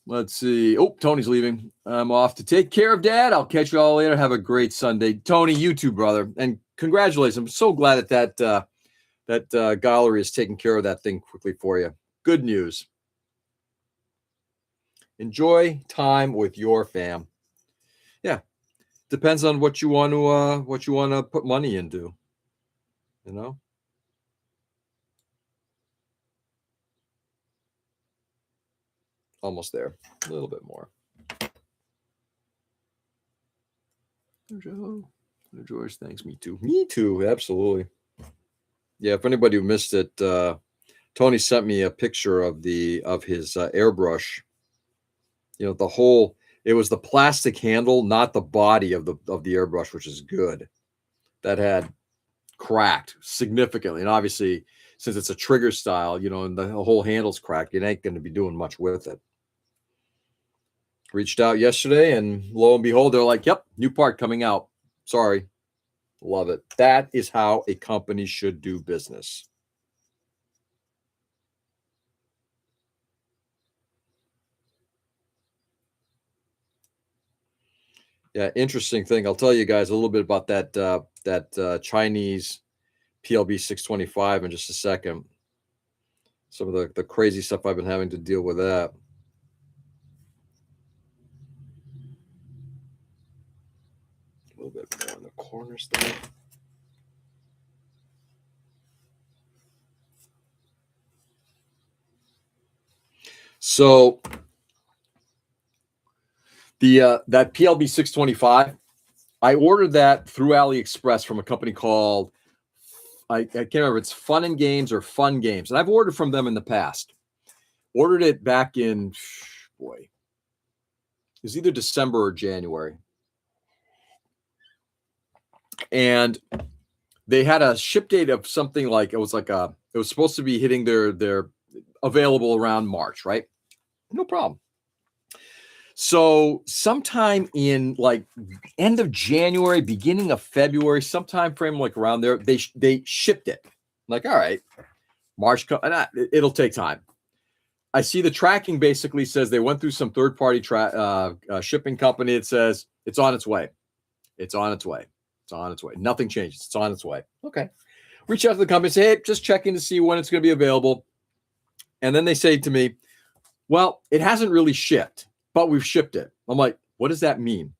Speaker 1: Let's see. Oh, Tony's leaving. I'm off to take care of Dad. I'll catch you all later. Have a great Sunday. Tony, you too, brother. And congratulations. I'm so glad that gallery is taking care of that thing quickly for you. Good news. Enjoy time with your fam. Yeah. Depends on what you want to put money into. You know? Almost there. A little bit more. Joe. George, thanks. Me too. Me too. Absolutely. Yeah, if anybody who missed it, Tony sent me a picture of his airbrush. You know, it was the plastic handle, not the body of the airbrush, which is good. That had cracked significantly. And obviously, since it's a trigger style, you know, and the whole handle's cracked, it ain't going to be doing much with it. Reached out yesterday, and lo and behold, they're like, yep, new part coming out. Sorry. Love it. That is how a company should do business. Yeah, interesting thing. I'll tell you guys a little bit about that Chinese PLB 625 in just a second. Some of the crazy stuff I've been having to deal with that. A little bit more in the corners there. So that PLB 625, I ordered that through AliExpress from a company called, I can't remember, it's Fun and Games or Fun Games. And I've ordered from them in the past. Ordered it back in, it was either December or January. And they had a ship date of something like, it was supposed to be hitting their available around March, right? No problem. So sometime in like end of January, beginning of February, sometime frame like around there, they shipped it. I'm like, all right, March, it'll take time. I see the tracking basically says they went through some third-party shipping company. It says it's on its way. It's on its way. It's on its way. Nothing changes. It's on its way. Okay. Reach out to the company, say, hey, just checking to see when it's going to be available. And then they say to me, well, it hasn't really shipped, but we've shipped it. I'm like, what does that mean?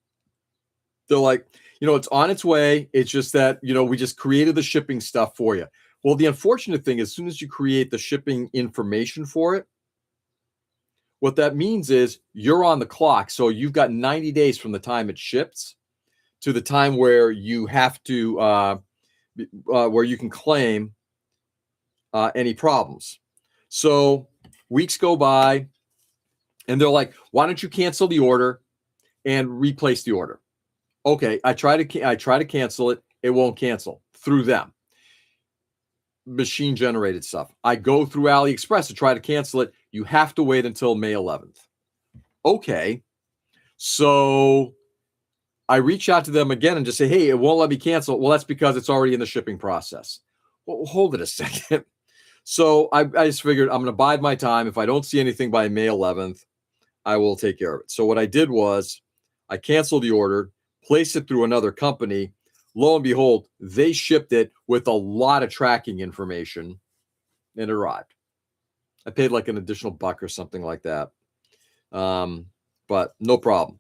Speaker 1: They're like, you know, it's on its way. It's just that, you know, we just created the shipping stuff for you. Well, the unfortunate thing, as soon as you create the shipping information for it, what that means is you're on the clock. So you've got 90 days from the time it ships to the time where you have to, where you can claim any problems. So weeks go by, and they're like, why don't you cancel the order and replace the order? Okay, I try to cancel it. It won't cancel through them. Machine generated stuff. I go through AliExpress to try to cancel it. You have to wait until May 11th. Okay. So I reach out to them again and just say, hey, it won't let me cancel. Well, that's because it's already in the shipping process. Well, hold it a second. So I just figured I'm going to bide my time. If I don't see anything by May 11th, I will take care of it. So what I did was I canceled the order, placed it through another company. Lo and behold, they shipped it with a lot of tracking information, and it arrived. I paid like an additional $1 or something like that. But no problem.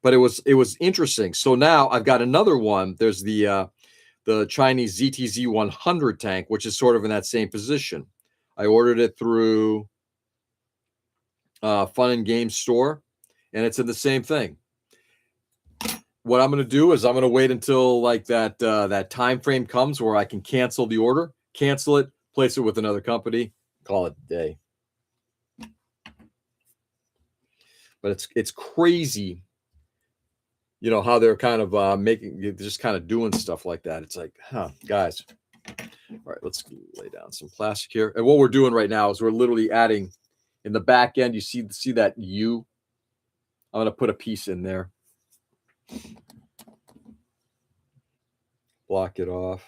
Speaker 1: But it was interesting. So now I've got another one. There's the Chinese ZTZ 100 tank, which is sort of in that same position. I ordered it through Fun and Games store, and it's in the same thing. What I'm going to do is I'm going to wait until like that time frame comes where I can cancel the order, cancel it, place it with another company, call it a day. But it's crazy you know, how they're kind of making, just kind of doing stuff like that. It's like, huh, guys. All right, let's lay down some plastic here. And what we're doing right now is we're literally adding in the back end. You see that U? I'm going to put a piece in there. Block it off.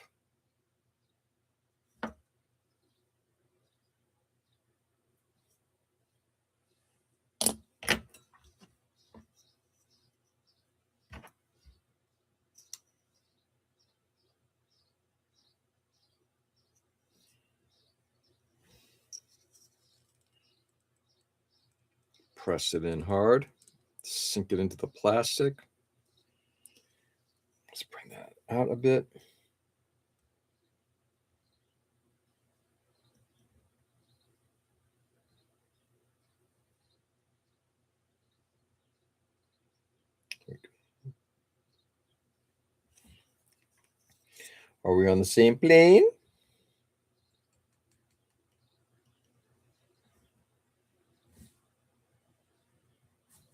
Speaker 1: Press it in hard. Sink it into the plastic. Let's bring that out a bit. Are we on the same plane?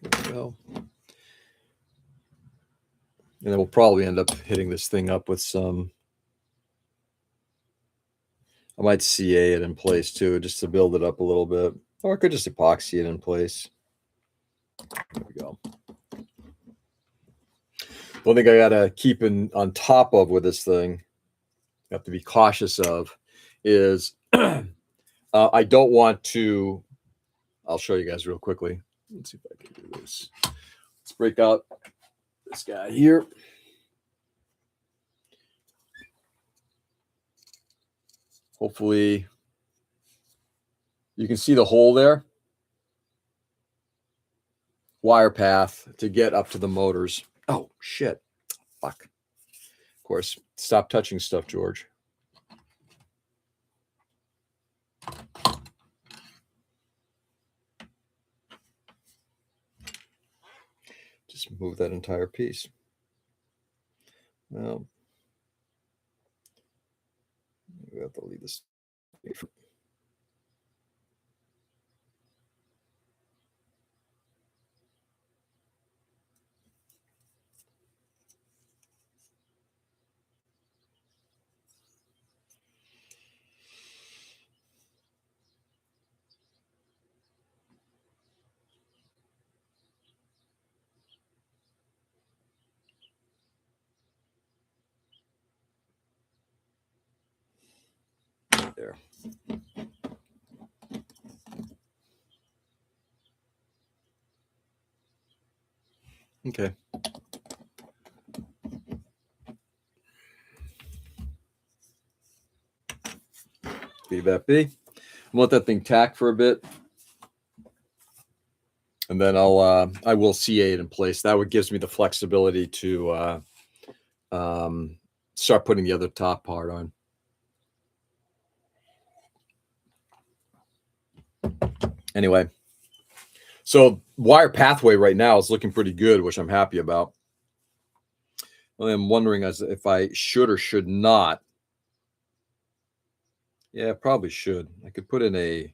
Speaker 1: There we go. And then we'll probably end up hitting this thing up with some, I might CA it in place too, just to build it up a little bit. Or I could just epoxy it in place. There we go. One thing I gotta keep on top of with this thing, you have to be cautious of, is I don't want to. I'll show you guys real quickly. Let's see if I can do this. Let's break out this guy here. Hopefully, you can see the hole there. Wire path to get up to the motors. Oh, shit. Fuck. Of course, stop touching stuff, George. Just move that entire piece. Well, we have to leave this. There. Okay. Leave that be. Let that thing tack for a bit, and then I will CA it in place. That would gives me the flexibility to start putting the other top part on. Anyway, so wire pathway right now is looking pretty good, which I'm happy about. I'm wondering as if I should or should not. Yeah, probably should. I could put in a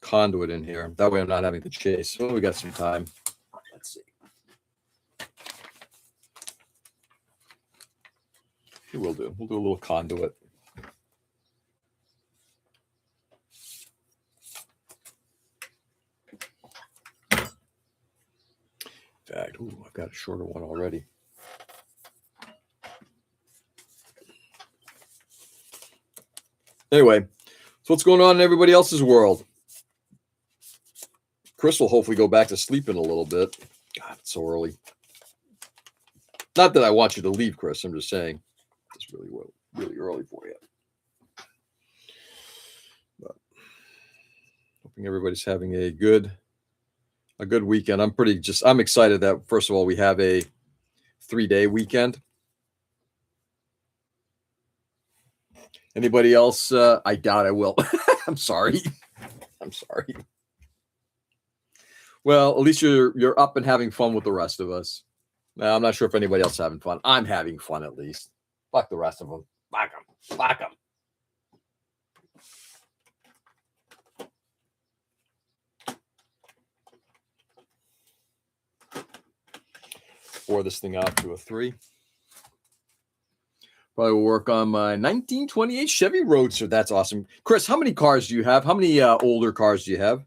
Speaker 1: conduit in here. That way I'm not having to chase. Well, we got some time. Let's see. We'll do a little conduit. In fact, I've got a shorter one already. Anyway, so what's going on in everybody else's world? Chris will hopefully go back to sleep in a little bit. God, it's so early. Not that I want you to leave, Chris. I'm just saying it's really early for you. But hoping everybody's having a good weekend. I'm excited that first of all we have a 3-day weekend. Anybody else? I doubt I will. I'm sorry. Well, at least you're up and having fun with the rest of us. Now, I'm not sure if anybody else is having fun. I'm having fun at least. Fuck the rest of them. Fuck them. 4 this thing out to a 3. Probably will work on my 1928 Chevy Roadster. That's awesome. Chris, how many cars do you have? How many older cars do you have?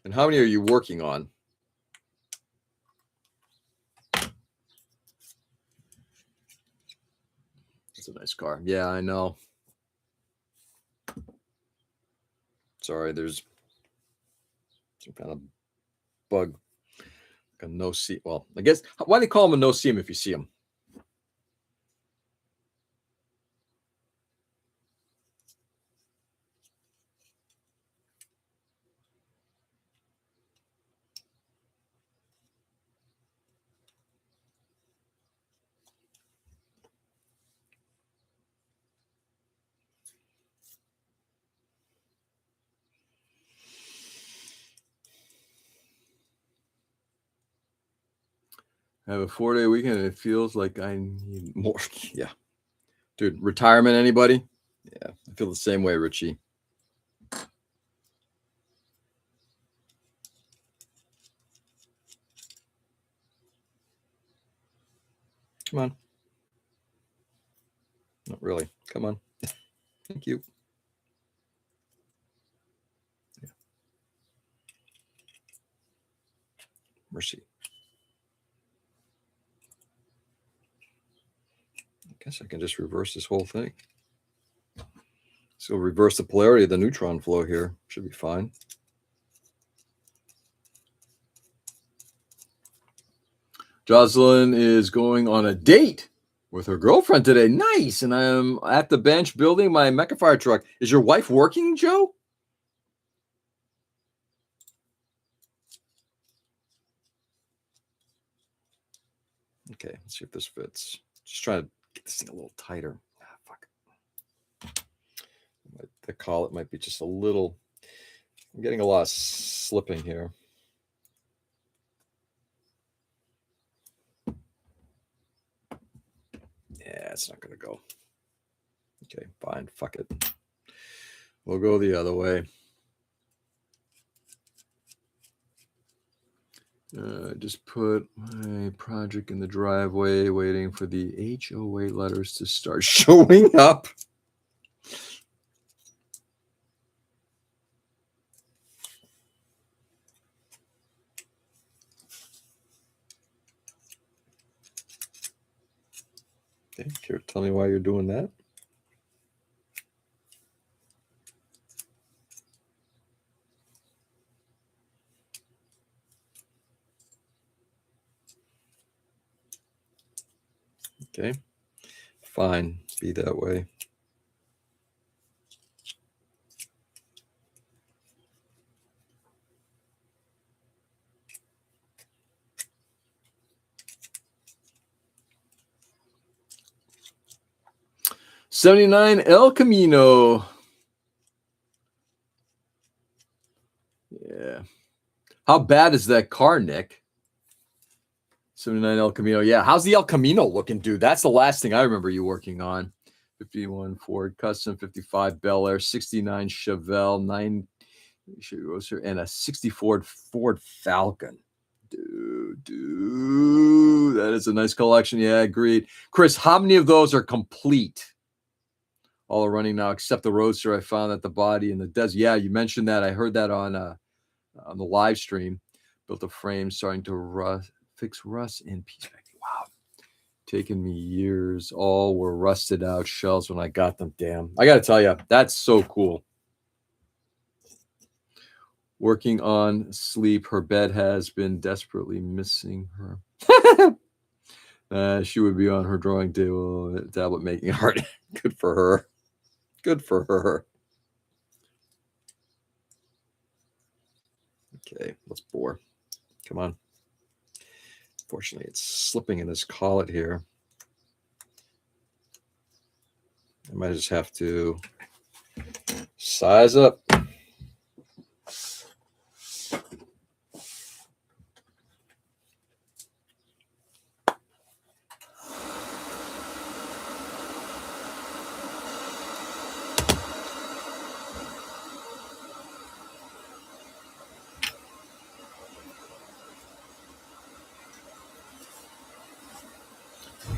Speaker 1: And how many are you working on? It's a nice car. Yeah, I know. Sorry, there's some kind of bug. Like a no see. Well, I guess, why do they call them a no see 'em if you see them? I have a 4-day weekend and it feels like I need more. Yeah. Dude, retirement, anybody? Yeah, I feel the same way, Richie. Come on. Not really. Come on. Thank you. Yeah. Mercy. I guess I can just reverse this whole thing. So reverse the polarity of the neutron flow here. Should be fine. Jocelyn is going on a date with her girlfriend today. Nice. And I'm at the bench building my mecha fire truck. Is your wife working, Joe? Okay, let's see if this fits. Just trying to get this thing a little tighter. Ah, fuck. The collet might be just a little. I'm getting a lot of slipping here. Yeah, it's not going to go. Okay, fine. Fuck it. We'll go the other way. Just put my project in the driveway, waiting for the HOA letters to start showing up. Okay, care to tell me why you're doing that? Okay, fine, be that way. '79 El Camino. Yeah. How bad is that car, Nick? '79 El Camino. Yeah. How's the El Camino looking, dude? That's the last thing I remember you working on. 51 Ford Custom, 55 Bel Air, 69 Chevelle, 9 and a 64 Ford Falcon. Dude, that is a nice collection. Yeah, agreed. Chris, how many of those are complete? All are running now except the Roadster I found at the body in the desert. Yeah, you mentioned that. I heard that on the live stream. Built a frame, starting to fix rust and piece packing. Wow. Taken me years. All were rusted out shells when I got them. Damn. I got to tell you, that's so cool. Working on sleep. Her bed has been desperately missing her. She would be on her drawing table, tablet making art. Good for her. Good for her. Okay, let's bore. Come on. Fortunately, it's slipping in this collet here. I might just have to size up.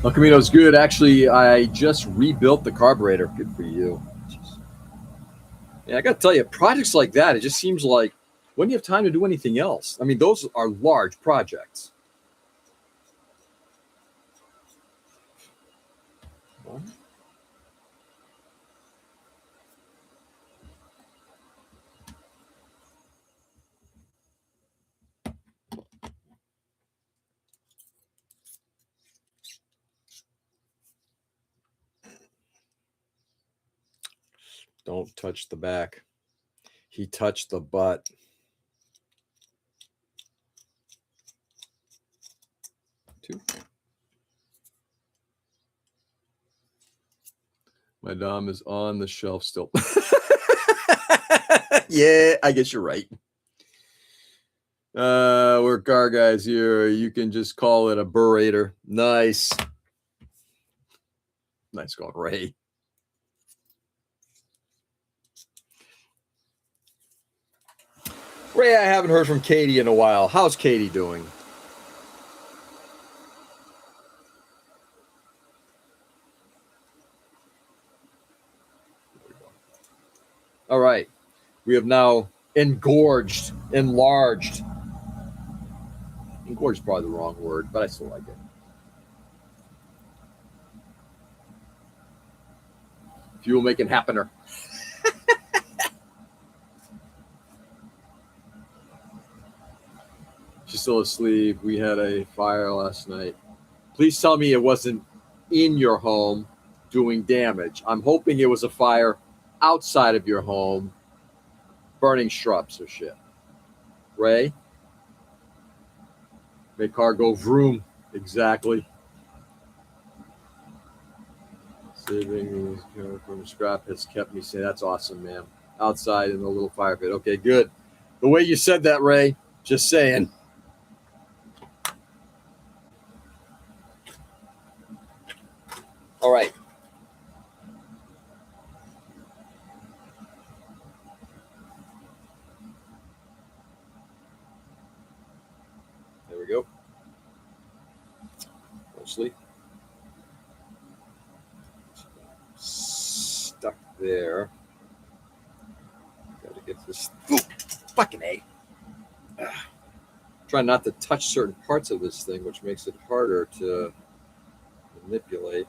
Speaker 1: El Camino's good. Actually, I just rebuilt the carburetor. Good for you. Yeah, I got to tell you, projects like that, it just seems like when you have time to do anything else. I mean, those are large projects. Don't touch the back. He touched the butt. Two. My Dom is on the shelf still. Yeah, I guess you're right. We're car guys here. You can just call it a burrator. Nice. Nice call, Ray. Ray, I haven't heard from Katie in a while. How's Katie doing? All right. We have now enlarged. Engorged is probably the wrong word, but I still like it. Fuel making happener. She's still asleep. We had a fire last night. Please tell me it wasn't in your home doing damage. I'm hoping it was a fire outside of your home burning shrubs or shit. Ray? Make car go vroom. Exactly. Saving from scrap has kept me saying, that's awesome, man. Outside in the little fire pit. Okay, good. The way you said that, Ray, just saying. All right. There we go. Mostly. Stuck there. Got to get this. Ooh, fucking A. Try not to touch certain parts of this thing, which makes it harder to manipulate.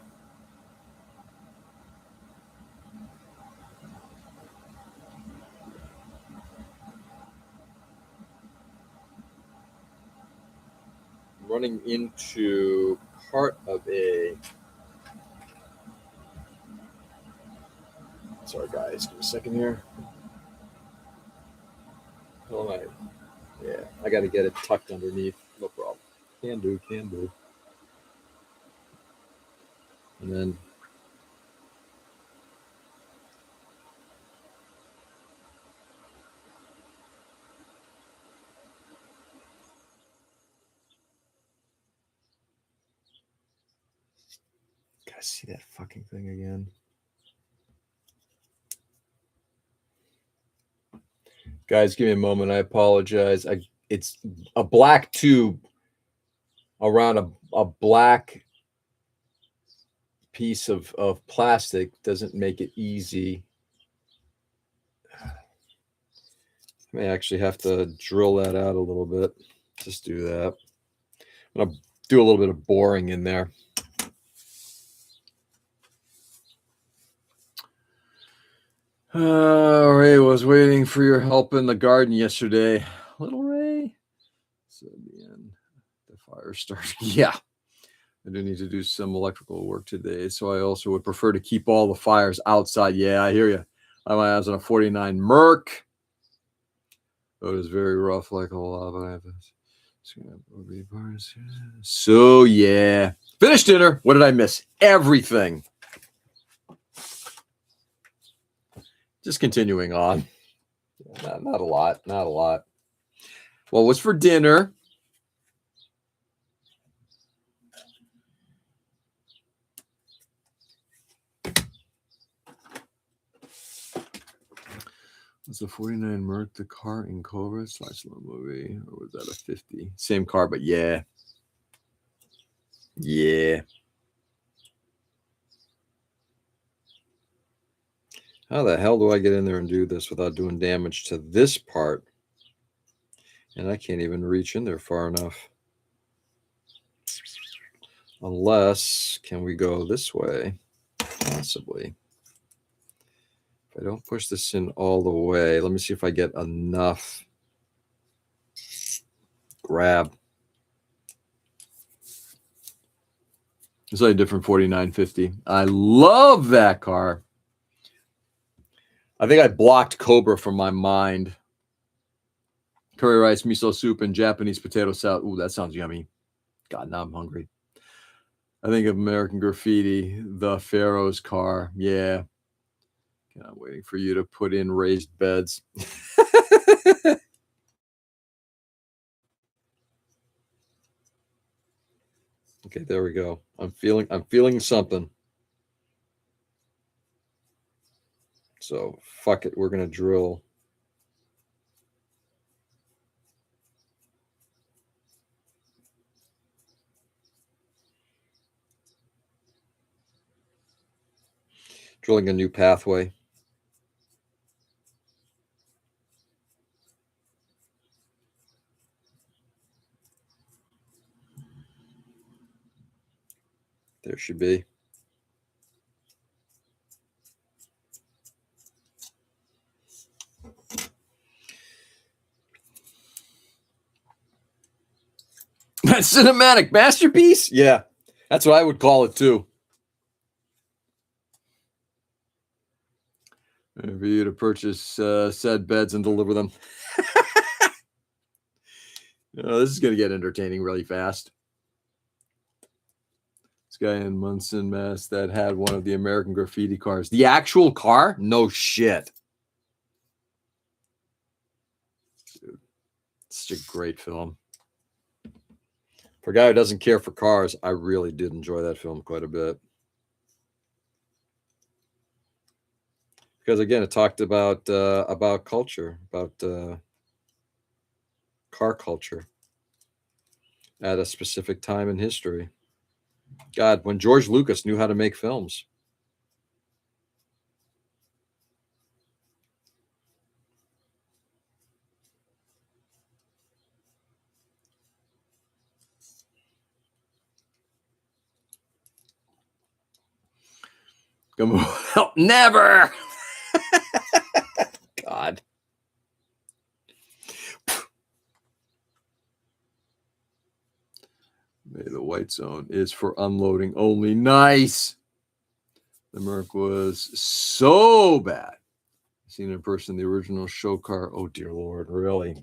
Speaker 1: Running into part of a. Sorry, guys. Give me a second here. Oh, yeah, I got to get it tucked underneath. No problem. Can do. And then. Gotta see that fucking thing again. Guys, give me a moment. I apologize. It's a black tube around a black piece of plastic doesn't make it easy. I may actually have to drill that out a little bit. Just do that. I'm going to do a little bit of boring in there. Ray was waiting for your help in the garden yesterday. Little Ray. So the fire started. Yeah. I do need to do some electrical work today. So I also would prefer to keep all the fires outside. Yeah, I hear you. I have my eyes on a 49 Merc. Oh, it is very rough, like a lot, but I have this. So yeah. Finished dinner. What did I miss? Everything. Just continuing on. Not a lot. Well, what's for dinner? Was the 49 Merc the car in Cobra / slow movie? Or was that a 50? Same car, but yeah. Yeah. How the hell do I get in there and do this without doing damage to this part? And I can't even reach in there far enough. Unless, can we go this way? Possibly. If I don't push this in all the way, let me see if I get enough grab. It's like a different 4950. I love that car. I think I blocked Cobra from my mind. Curry rice, miso soup, and Japanese potato salad. Ooh, that sounds yummy. God, now I'm hungry. I think of American Graffiti, the Pharaoh's car. Yeah. I'm waiting for you to put in raised beds. Okay, there we go. I'm feeling something. So fuck it. We're gonna drill. Drilling a new pathway. There should be. Cinematic masterpiece? Yeah, that's what I would call it too. For you to purchase said beds and deliver them. This is going to get entertaining really fast. This guy in Munson, Mass, that had one of the American Graffiti cars. The actual car? No shit. Dude, such a great film. For a guy who doesn't care for cars, I really did enjoy that film quite a bit. Because again, it talked about culture, about car culture at a specific time in history. God, when George Lucas knew how to make films. Never. God. Maybe the white zone is for unloading only. Nice. The Merc was so bad. Seen in person, the original show car. Oh, dear Lord. Really?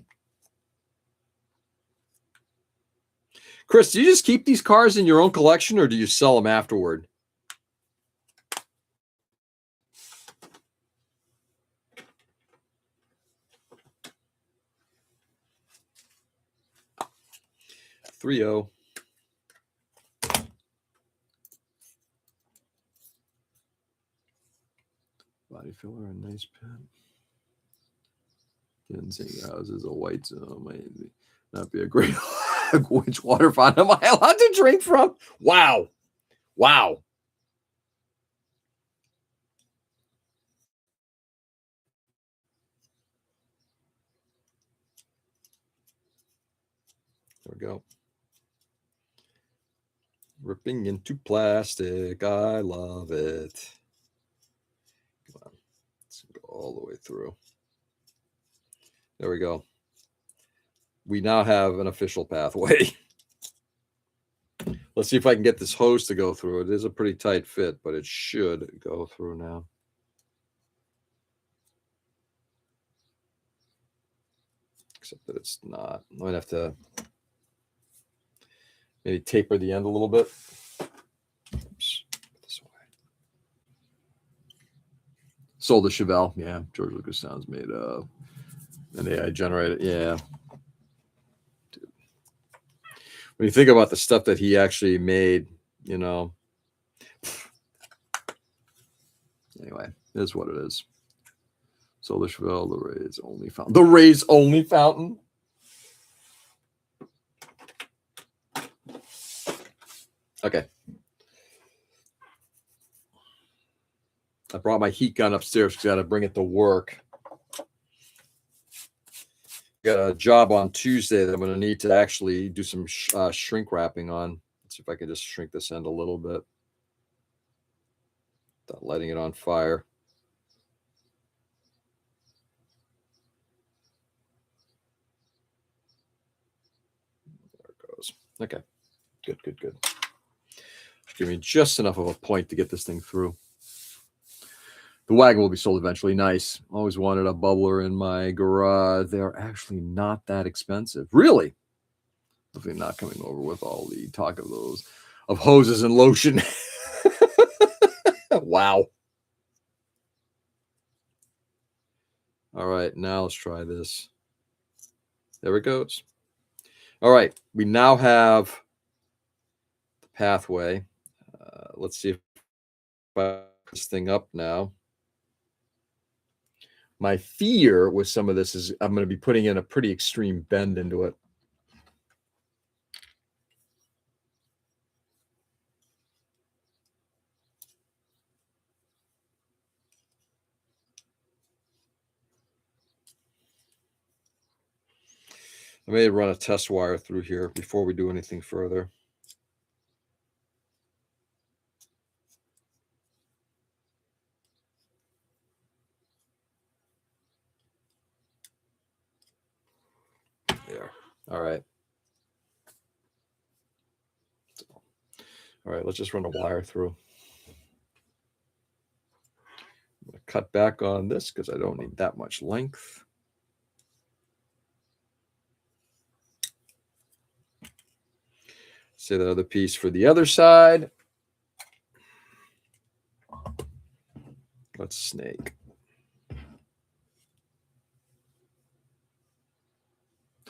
Speaker 1: Chris, do you just keep these cars in your own collection or do you sell them afterward? Three-o. Body filler, a nice pen. Ginseng House is a white zone. Might not be a great. Which water fountain am I allowed to drink from? Wow. Wow. There we go. Ripping into plastic. I love it. Come on. Let's go all the way through. There we go. We now have an official pathway. Let's see if I can get this hose to go through. It is a pretty tight fit, but it should go through now. Except that it's not. I might have to maybe taper the end a little bit. Oops. This way. Sold to Chevelle. Yeah, George Lucas sounds made of an AI generated. Yeah. Dude. When you think about the stuff that he actually made, you know. Anyway, it is what it is. Sold to Chevelle, the Ray's only fountain. The Ray's only fountain. Okay. I brought my heat gun upstairs because I got to bring it to work. Got a job on Tuesday that I'm going to need to actually do some shrink wrapping on. Let's see if I can just shrink this end a little bit without letting it on fire. There it goes. Okay, good. Give me just enough of a point to get this thing through. The wagon will be sold eventually. Nice. Always wanted a bubbler in my garage. They're actually not that expensive. Really? Definitely not coming over with all the talk of those, of hoses and lotion. Wow. All right, now let's try this. There it goes. All right, we now have the pathway. Let's see if I put this thing up now. My fear with some of this is I'm going to be putting in a pretty extreme bend into it. I may run a test wire through here before we do anything further. There. All right. All right, let's just run a wire through. I'm going to cut back on this because I don't need that much length. Say that other piece for the other side. Let's snake.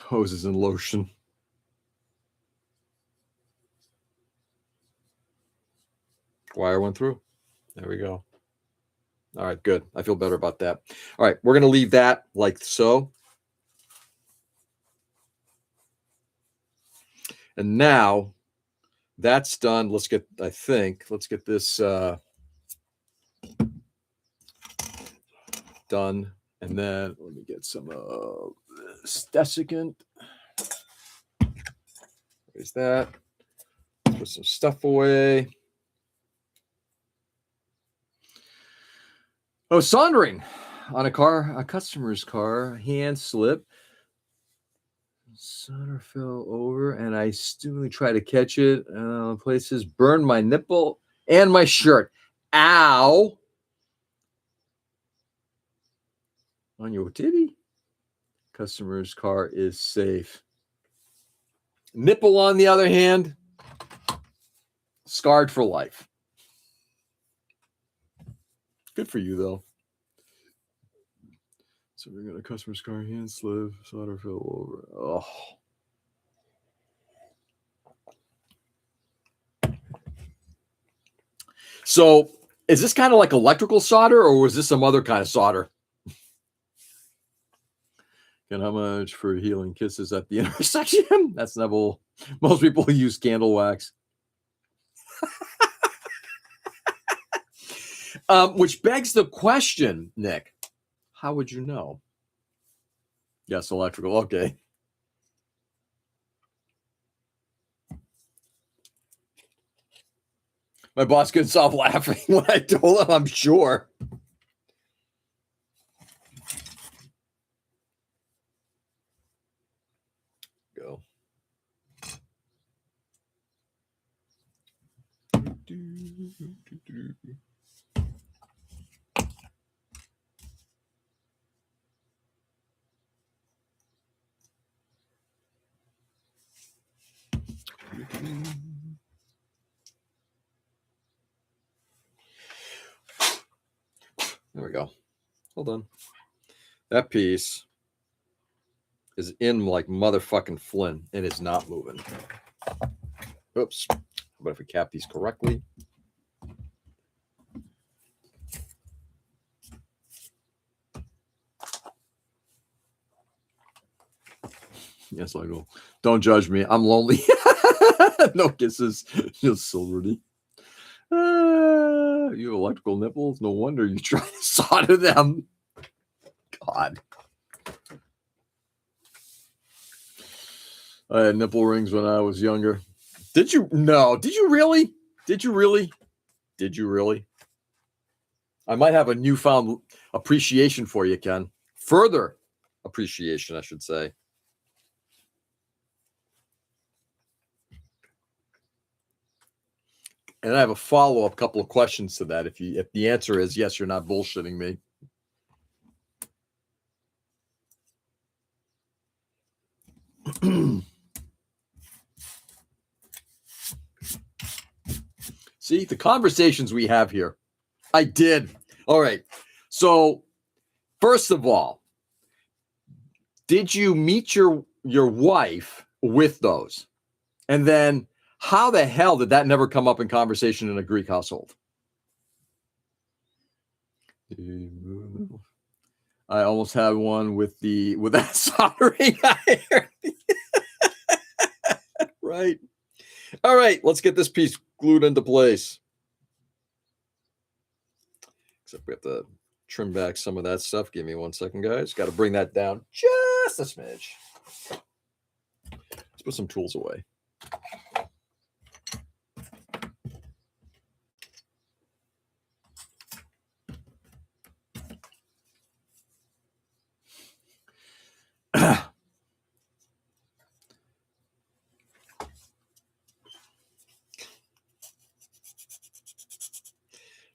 Speaker 1: Hoses and lotion. Wire went through. There we go. All right, good. I feel better about that. All right, we're going to leave that like so. And now that's done. Let's get this done. And then let me get some desiccant. There's that. Put some stuff away. Oh, soldering on a customer's car, hand slip. Solder fell over, and I stupidly tried to catch it. Places burned my nipple and my shirt. Ow! On your titty. Customer's car is safe. Nipple, on the other hand, scarred for life. Good for you, though. So we're going to customer's car, hand slip, solder fell over. Oh. So is this kind of like electrical solder, or was this some other kind of solder? And how much for healing kisses at the intersection? That's never. Most people use candle wax. Which begs the question, Nick, how would you know? Yes, electrical. Okay. My boss couldn't stop laughing when I told him, I'm sure. Go. There we go. Hold on. That piece is in like motherfucking Flynn, and it's not moving. Oops. But if we cap these correctly. Yes, I go. Don't judge me. I'm lonely. No kisses. Just silverty. You electrical nipples. No wonder you try to solder them. God. I had nipple rings when I was younger. Did you? No. Did you really? Did you really? Did you really? I might have a newfound appreciation for you, Ken. Further appreciation, I should say. And I have a follow-up couple of questions to that. If the answer is yes, you're not bullshitting me. See, the conversations we have here. I did. All right. So, first of all, did you meet your wife with those? And then how the hell did that never come up in conversation in a Greek household? I almost had one with that soldering iron. Right. All right, let's get this piece glued into place. Except we have to trim back some of that stuff. Give me 1 second, guys. Got to bring that down just a smidge. Let's put some tools away.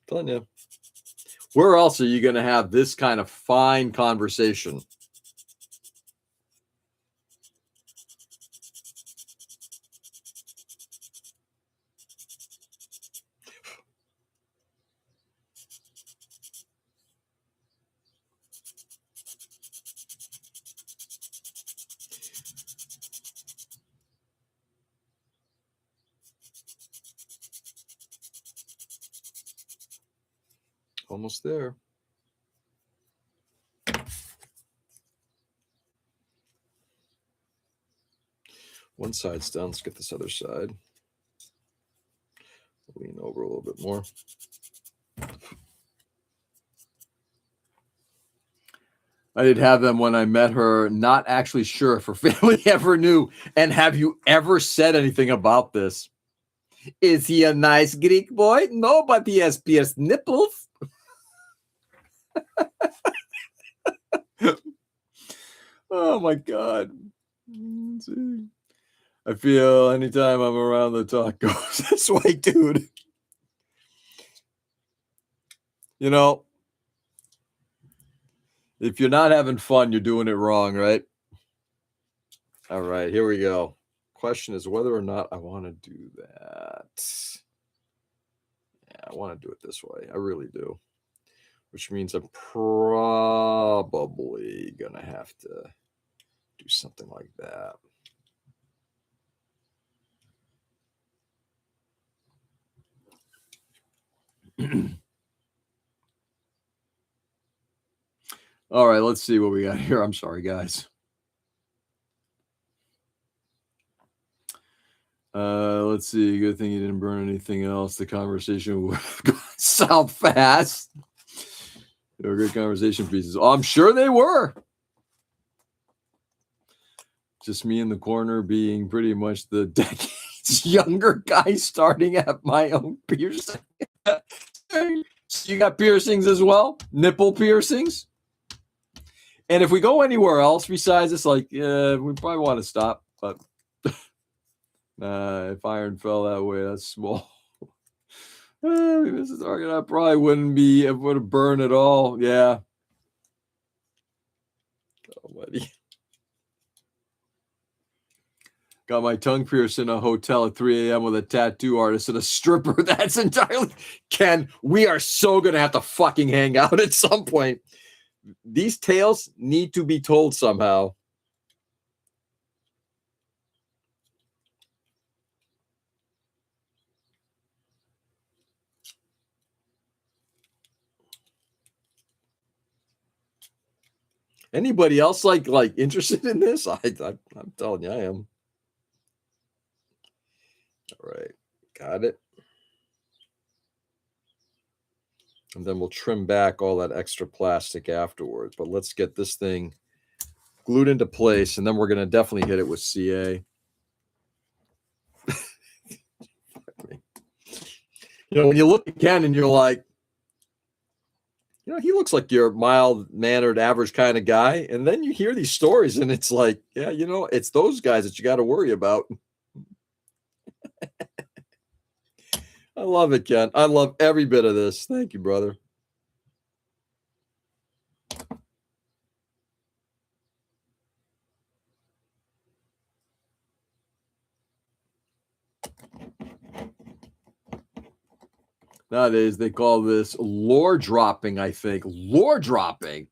Speaker 1: Telling you. Where else are you going to have this kind of fine conversation? Almost there. One side's done. Let's get this other side. Lean over a little bit more. I did have them when I met her, not actually sure if her family ever knew. And have you ever said anything about this? Is he a nice Greek boy? No, but he has pierced nipples. Oh my God. I feel anytime I'm around the talk goes this way, dude. You know, if you're not having fun, you're doing it wrong, right? All right, here we go. Question is whether or not I want to do that. Yeah, I want to do it this way. I really do. Which means I'm probably going to have to do something like that. All right, let's see what we got here. I'm sorry, guys. Let's see. Good thing you didn't burn anything else. The conversation would have gone south fast. They were good conversation pieces. Oh, I'm sure they were. Just me in the corner being pretty much the decades younger guy starting at my own piercing. You got piercings as well? Nipple piercings? And if we go anywhere else besides this, like, we probably want to stop. But if iron fell that way, that's small. Mrs. Target, I probably wouldn't be able to burn at all. Yeah. Oh, buddy. Got my tongue pierced in a hotel at 3 a.m. with a tattoo artist and a stripper. That's entirely... Ken, we are so going to have to fucking hang out at some point. These tales need to be told somehow. Anybody else like interested in this? I'm telling you, I am. All right, got it. And then we'll trim back all that extra plastic afterwards. But let's get this thing glued into place, and then we're going to definitely hit it with CA. When you look at Ken and you're like, he looks like your mild-mannered, average kind of guy. And then you hear these stories, and it's like, yeah, it's those guys that you got to worry about. I love it, Ken. I love every bit of this. Thank you, brother. Nowadays, they call this lore dropping, I think. Lore dropping.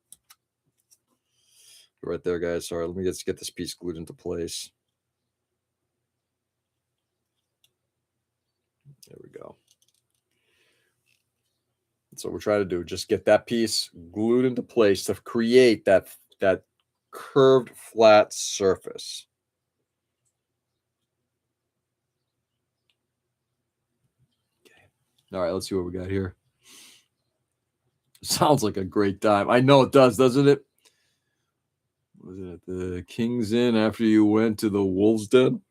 Speaker 1: Right there, guys. Sorry, let me just get this piece glued into place. There we go. That's what we're trying to do. Just get that piece glued into place to create that curved, flat surface. Okay. All right, let's see what we got here. Sounds like a great time. I know it does, doesn't it? Was it at the King's Inn after you went to the Wolves Den?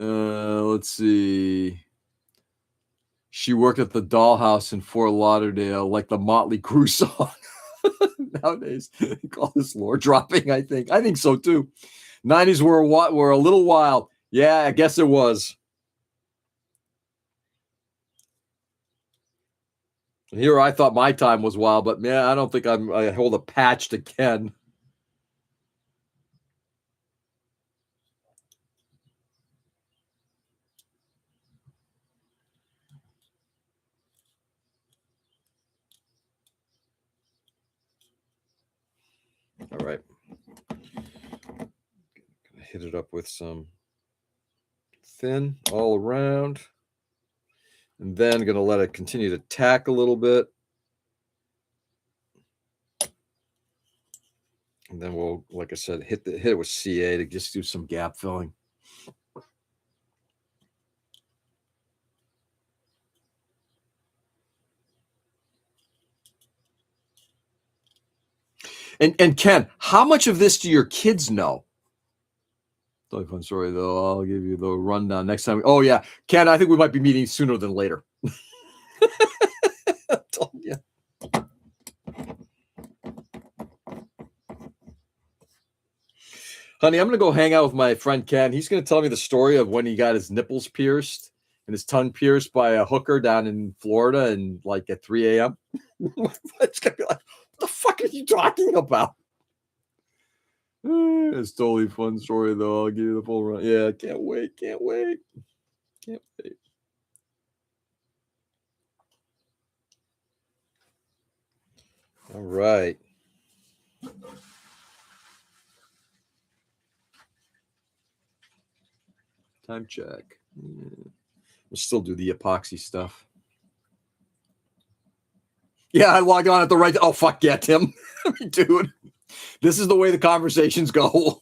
Speaker 1: Let's see. She worked at the Dollhouse in Fort Lauderdale, like the Motley Crue song. Nowadays, they call this lore dropping, I think. I think so, too. 90s were a little wild. Yeah, I guess it was. Here, I thought my time was wild, but man, I don't think I hold a patch to Ken. All right. Gonna hit it up with some thin all around. And then going to let it continue to tack a little bit. And then we'll, like I said, hit it with CA to just do some gap filling. And Ken, how much of this do your kids know? Totally fun story, though. I'll give you the rundown next time. Oh, yeah. Ken, I think we might be meeting sooner than later. Yeah. Honey, I'm going to go hang out with my friend Ken. He's going to tell me the story of when he got his nipples pierced and his tongue pierced by a hooker down in Florida and like at 3 a.m. It's going to be like, what the fuck are you talking about? It's totally a fun story, though. I'll give you the full run. Yeah, can't wait. Can't wait. Can't wait. All right. Time check. We'll still do the epoxy stuff. Yeah, I logged on at the right. Oh, fuck yeah, Tim. Dude, this is the way the conversations go.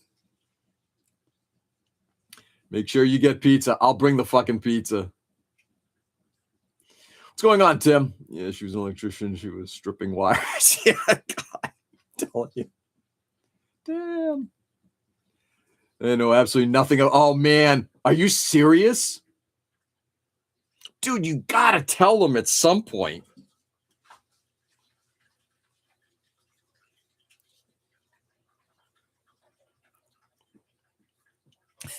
Speaker 1: Make sure you get pizza. I'll bring the fucking pizza. What's going on, Tim? Yeah, she was an electrician. She was stripping wires. Yeah, God, I'm telling you. Damn. I know absolutely nothing. Oh, man. Are you serious? Dude, you got to tell them at some point.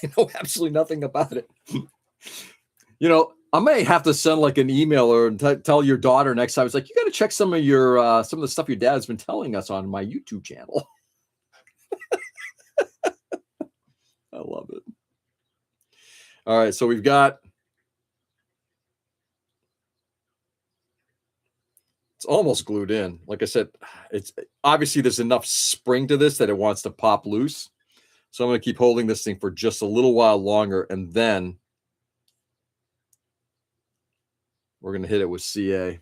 Speaker 1: I know absolutely nothing about it. I may have to send like an email or tell your daughter next time. It's like, you got to check some of the stuff your dad's been telling us on my YouTube channel. I love it. All right, so we've got. It's almost glued in. Like I said, it's obviously there's enough spring to this that it wants to pop loose. So I'm going to keep holding this thing for just a little while longer, and then we're going to hit it with CA.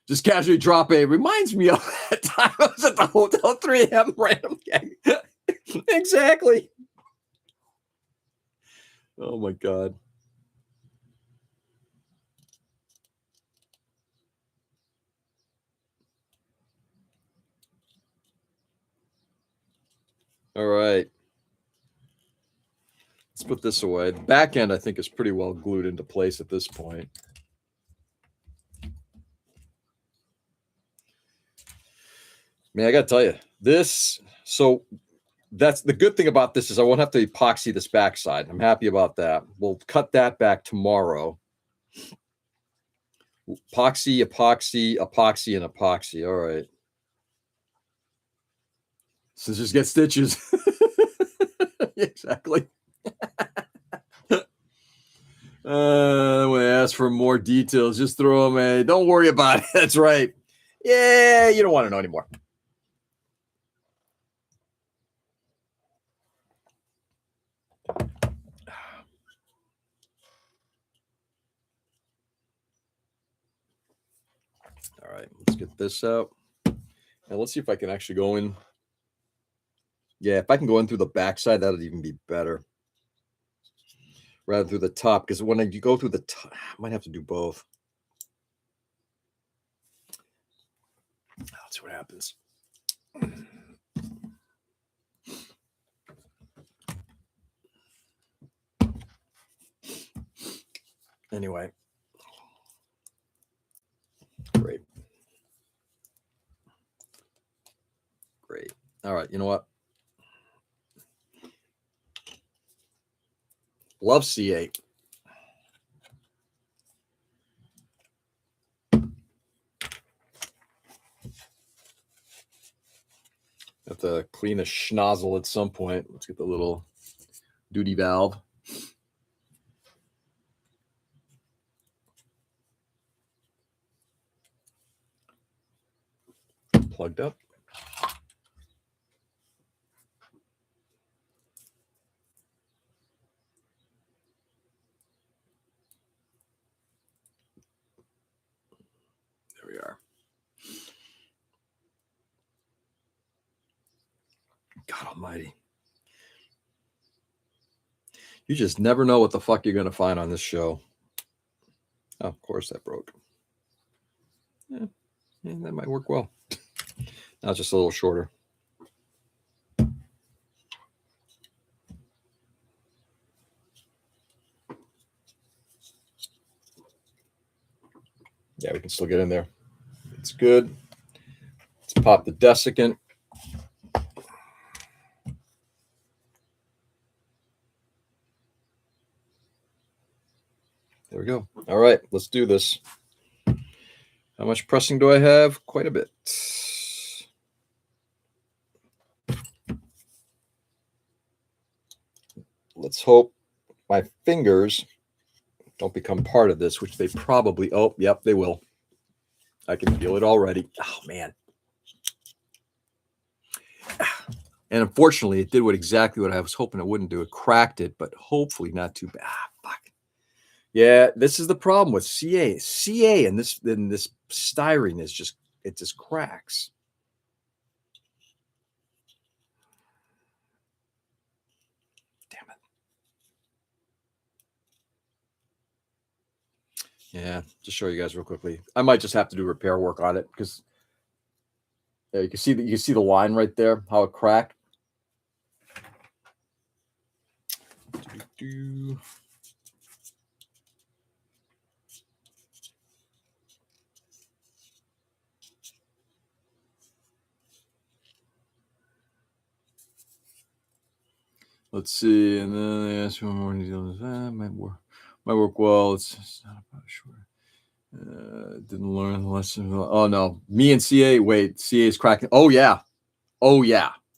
Speaker 1: Just casually drop a. Reminds me of that time I was at the hotel, 3 a.m. random gang. Exactly. Oh my God. All right. Let's put this away. The back end, I think, is pretty well glued into place at this point. Man, I got to tell you, this, so that's the good thing about this is I won't have to epoxy this backside. I'm happy about that. We'll cut that back tomorrow. Epoxy, epoxy, epoxy, and epoxy. All right. Scissors get stitches. Exactly. When I ask for more details, just throw them in. Don't worry about it. That's right. Yeah, you don't want to know anymore. All right, let's get this out. And let's see if I can actually go in. Yeah, if I can go in through the backside, that'd even be better. Rather through the top, because when you go through the top, I might have to do both. Let's see what happens. Anyway. Great. Great. All right, you know what? Love C8. Have to clean a schnozzle at some point. Let's get the little duty valve. Plugged up. There we are. God almighty. You just never know what the fuck you're going to find on this show. Oh, of course that broke. Yeah, that might work well. Now it's just a little shorter. Yeah, we can still get in there. It's good. Let's pop the desiccant. There we go. All right, let's do this. How much pressing do I have? Quite a bit. Let's hope my fingers don't become part of this, which they probably, oh, yep, they will. I can feel it already. Oh, man. And unfortunately, it did exactly what I was hoping it wouldn't do. It cracked it, but hopefully not too bad. Fuck. Yeah, this is the problem with CA. CA and this styrene is just, it just cracks. Damn it. Yeah, just show you guys real quickly. I might just have to do repair work on it because you can see the line right there, how it cracked. Let's see, and then they ask for more details. Might work well. It's not about sure. Didn't learn the lesson. Oh no, me and CA. Wait, CA is cracking. Oh yeah,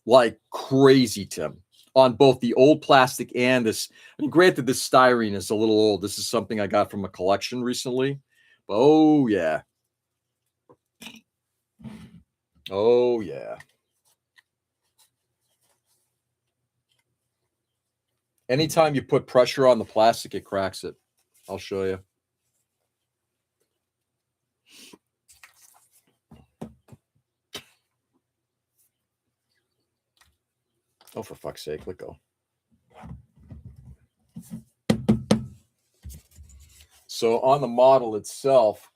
Speaker 1: like crazy, Tim. On both the old plastic and this. I mean, granted, this styrene is a little old. This is something I got from a collection recently. But oh yeah, oh yeah. Anytime you put pressure on the plastic, it cracks it. I'll show you. Oh, for fuck's sake, let go. So on the model itself,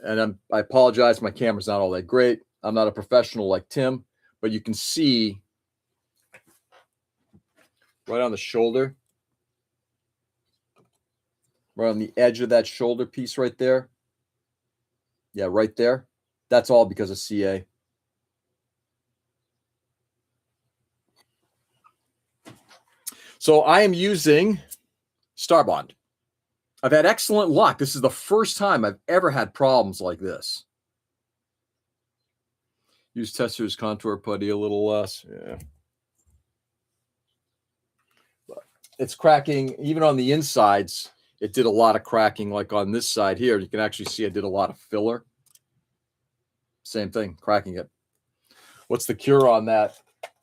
Speaker 1: and I apologize, my camera's not all that great. I'm not a professional like Tim, but you can see right on the shoulder, right on the edge of that shoulder piece right there. Yeah, right there. That's all because of CA. So I am using Starbond. I've had excellent luck. This is the first time I've ever had problems like this. Use Tesser's contour putty a little less. Yeah. But it's cracking even on the insides. It did a lot of cracking, like on this side here. You can actually see I did a lot of filler. Same thing, cracking it. What's the cure on that?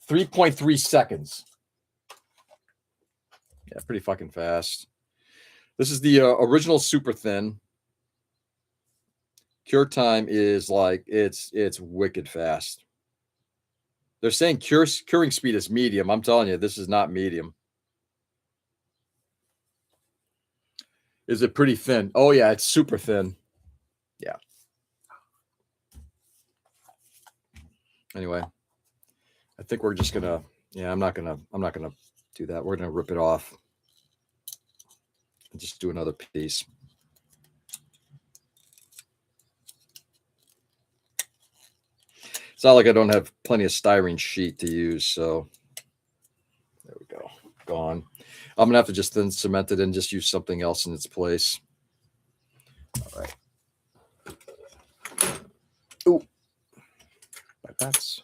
Speaker 1: 3.3 seconds. Yeah, pretty fucking fast. This is the original super thin. Cure time is like it's wicked fast. They're saying curing speed is medium. I'm telling you, this is not medium. Is it pretty thin? Oh yeah, it's super thin. Yeah. Anyway, I think we're just gonna. Yeah, I'm not gonna do that. We're gonna rip it off and just do another piece. It's not like I don't have plenty of styrene sheet to use, so there we go. Gone. I'm gonna have to just then cement it and just use something else in its place. All right. Ooh. That's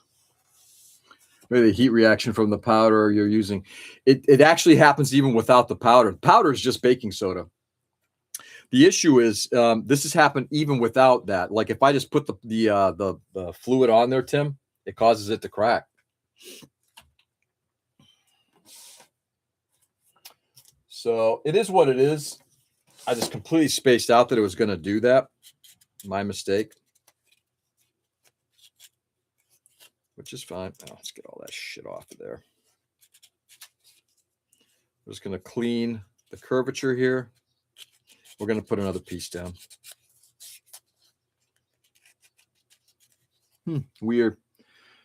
Speaker 1: maybe the heat reaction from the powder you're using. It actually happens even without the powder. Powder is just baking soda. The issue is this has happened even without that. Like if I just put the fluid on there, Tim, it causes it to crack. So it is what it is. I just completely spaced out that it was going to do that. My mistake. Which is fine. Oh, let's get all that shit off of there. I'm just going to clean the curvature here. We're going to put another piece down. Weird.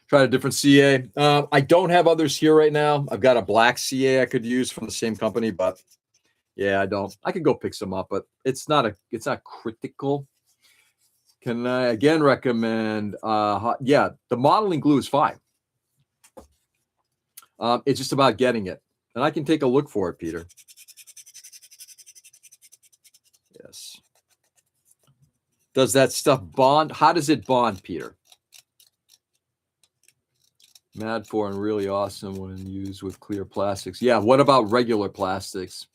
Speaker 1: Tried a different CA. I don't have others here right now. I've got a black CA I could use from the same company, but yeah, I don't. I could go pick some up, but it's not critical. Can I again recommend? Yeah, the modeling glue is fine. It's just about getting it, and I can take a look for it, Peter. Yes. Does that stuff bond? How does it bond, Peter? Mad for and really awesome when used with clear plastics. Yeah. What about regular plastics?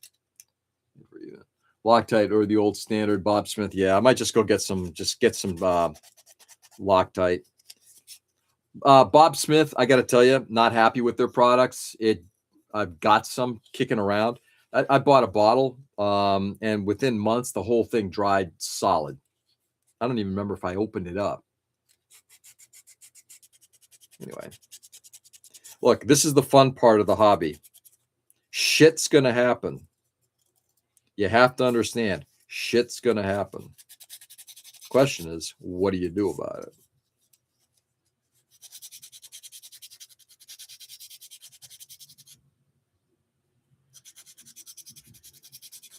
Speaker 1: Loctite or the old standard Bob Smith. Yeah, I might just go get some. Just get some Loctite. Bob Smith. I got to tell you, not happy with their products. I've got some kicking around. I bought a bottle, and within months, the whole thing dried solid. I don't even remember if I opened it up. Anyway, look, this is the fun part of the hobby. Shit's going to happen. You have to understand, shit's going to happen. Question is, what do you do about it?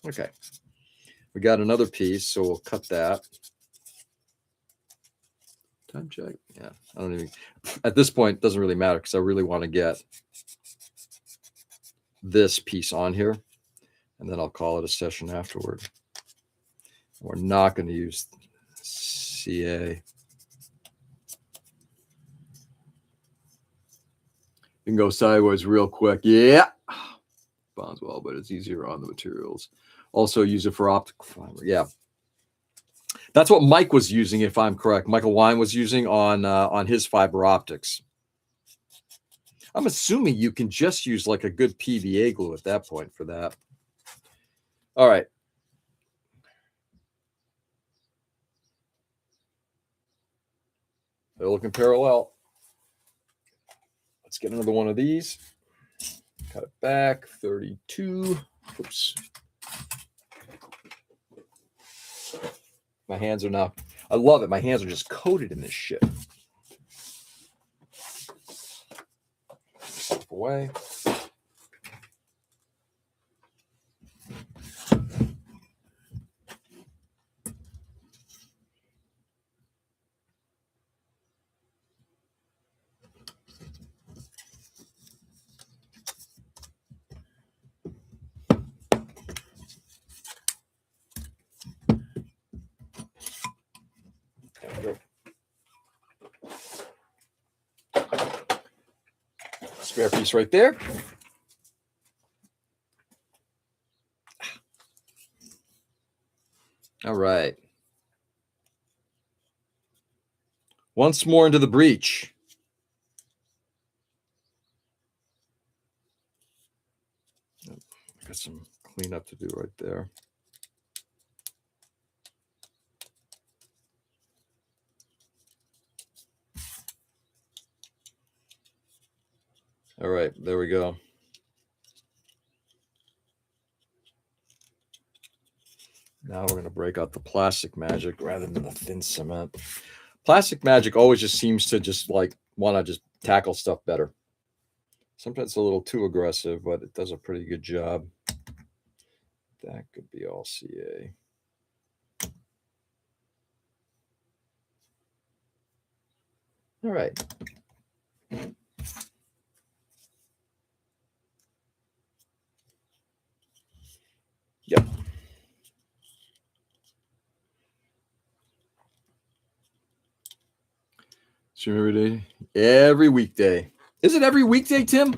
Speaker 1: Okay. We got another piece, so we'll cut that. Time check. Yeah, I don't even, at this point, it doesn't really matter because I really want to get this piece on here, and then I'll call it a session afterward. We're not going to use CA. You can go sideways real quick. Yeah. Bonds well, but it's easier on the materials. Also use it for optical fiber. Yeah. That's what Mike was using, if I'm correct. Michael Wine was using on his fiber optics. I'm assuming you can just use like a good PVA glue at that point for that. All right. They're looking parallel. Let's get another one of these. Cut it back, 32. Oops. My hands are now, I love it. My hands are just coated in this shit. Step away. Spare piece right there. All right. Once more into the breach. Got some cleanup to do right there. All right, there we go. Now we're going to break out the plastic magic rather than the thin cement. Plastic magic always just seems to just like want to just tackle stuff better. Sometimes it's a little too aggressive, but it does a pretty good job. That could be all CA. All right. Yep. Stream every day? Every weekday. Is it every weekday, Tim?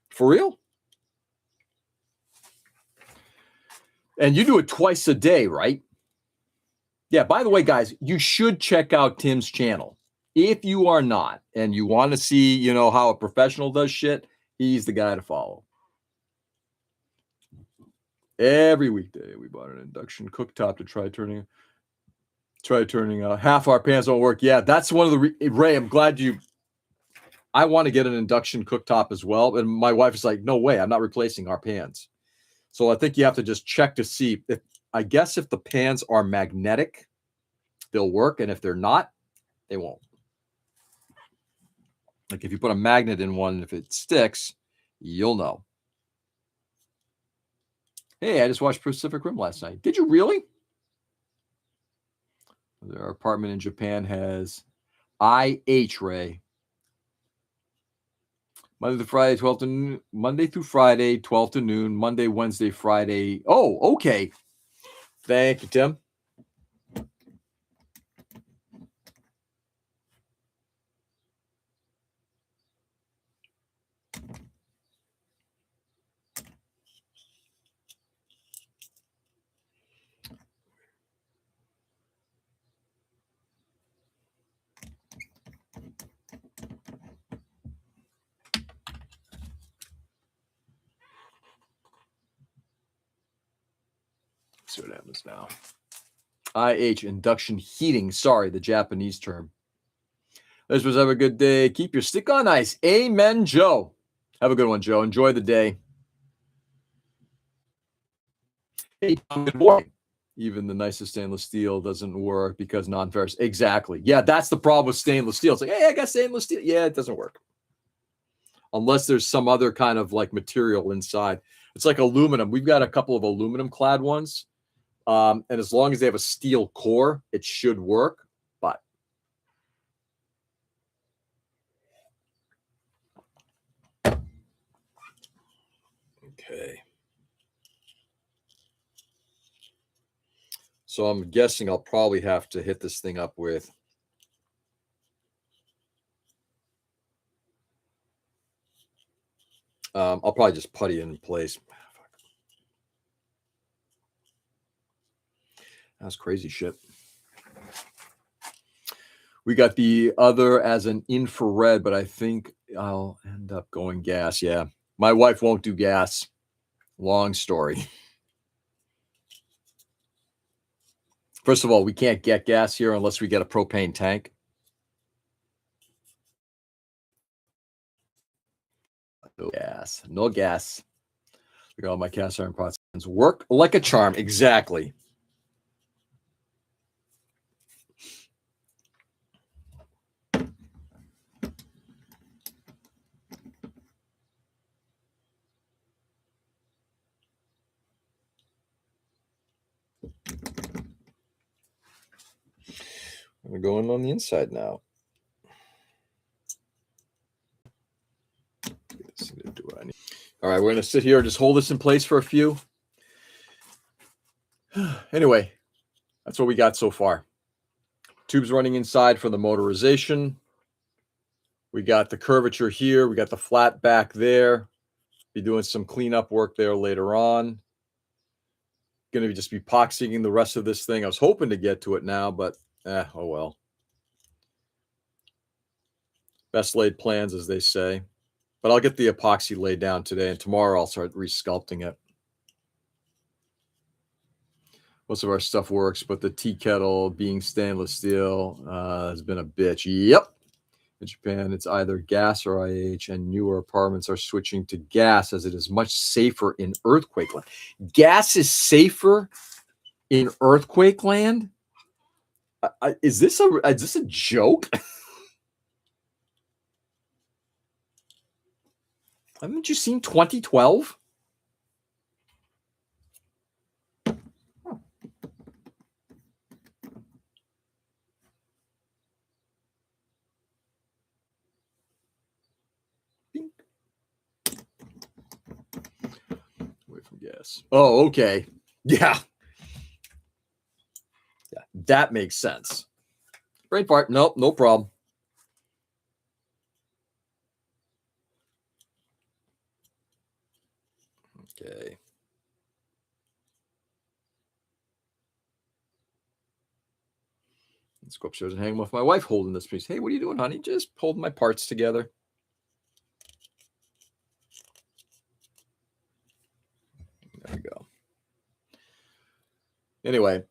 Speaker 1: For real? And you do it twice a day, right? Yeah, by the way, guys, you should check out Tim's channel. If you are not, and you want to see, you know, how a professional does shit, he's the guy to follow. Every weekday, we bought an induction cooktop to try turning half our pans don't work. Yeah, that's one of the Ray. I'm glad you. I want to get an induction cooktop as well, and my wife is like, "No way, I'm not replacing our pans." So I think you have to just check to see if. I guess if the pans are magnetic, they'll work, and if they're not, they won't. Like if you put a magnet in one, if it sticks, you'll know. Hey, I just watched Pacific Rim last night. Did you really? Our apartment in Japan has IH, Ray. Monday through Friday, 12 to noon. Monday through Friday, 12 to noon. Monday, Wednesday, Friday. Oh, okay. Thank you, Tim. See what happens now. IH, induction heating. Sorry, the Japanese term. Let's have a good day. Keep your stick on ice. Amen, Joe. Have a good one, Joe. Enjoy the day. Hey, good morning. Even the nicest stainless steel doesn't work because non-ferrous. Exactly. Yeah, that's the problem with stainless steel. It's like, hey, I got stainless steel. Yeah, it doesn't work. Unless there's some other kind of like material inside. It's like aluminum. We've got a couple of aluminum clad ones. And as long as they have a steel core, it should work. But okay. So I'm guessing I'll probably have to hit this thing up with I'll probably just putty in place. That's crazy shit. We got the other as an infrared, but I think I'll end up going gas. Yeah. My wife won't do gas. Long story. First of all, we can't get gas here unless we get a propane tank. No gas. No gas. Look at all my cast iron pots. Work like a charm. Exactly. We're going on the inside now. All right, we're going to sit here and just hold this in place for a few. Anyway, that's what we got so far. Tubes running inside for the motorization. We got the curvature here. We got the flat back there. Be doing some cleanup work there later on. Going to just be epoxying the rest of this thing. I was hoping to get to it now, but oh well. Best laid plans, as they say. But I'll get the epoxy laid down today, and tomorrow I'll start resculpting it. Most of our stuff works, but the tea kettle being stainless steel has been a bitch. Yep. In Japan, it's either gas or IH, and newer apartments are switching to gas as it is much safer in earthquake land. Gas is safer in earthquake land? Is this a joke? Haven't you seen 2012? Away from gas. Oh, okay. Yeah. Yeah, that makes sense. Brain fart. Nope, no problem. Okay. Let's go upstairs and hang with my wife holding this piece. Hey, what are you doing, honey? Just holding my parts together. There we go. Anyway.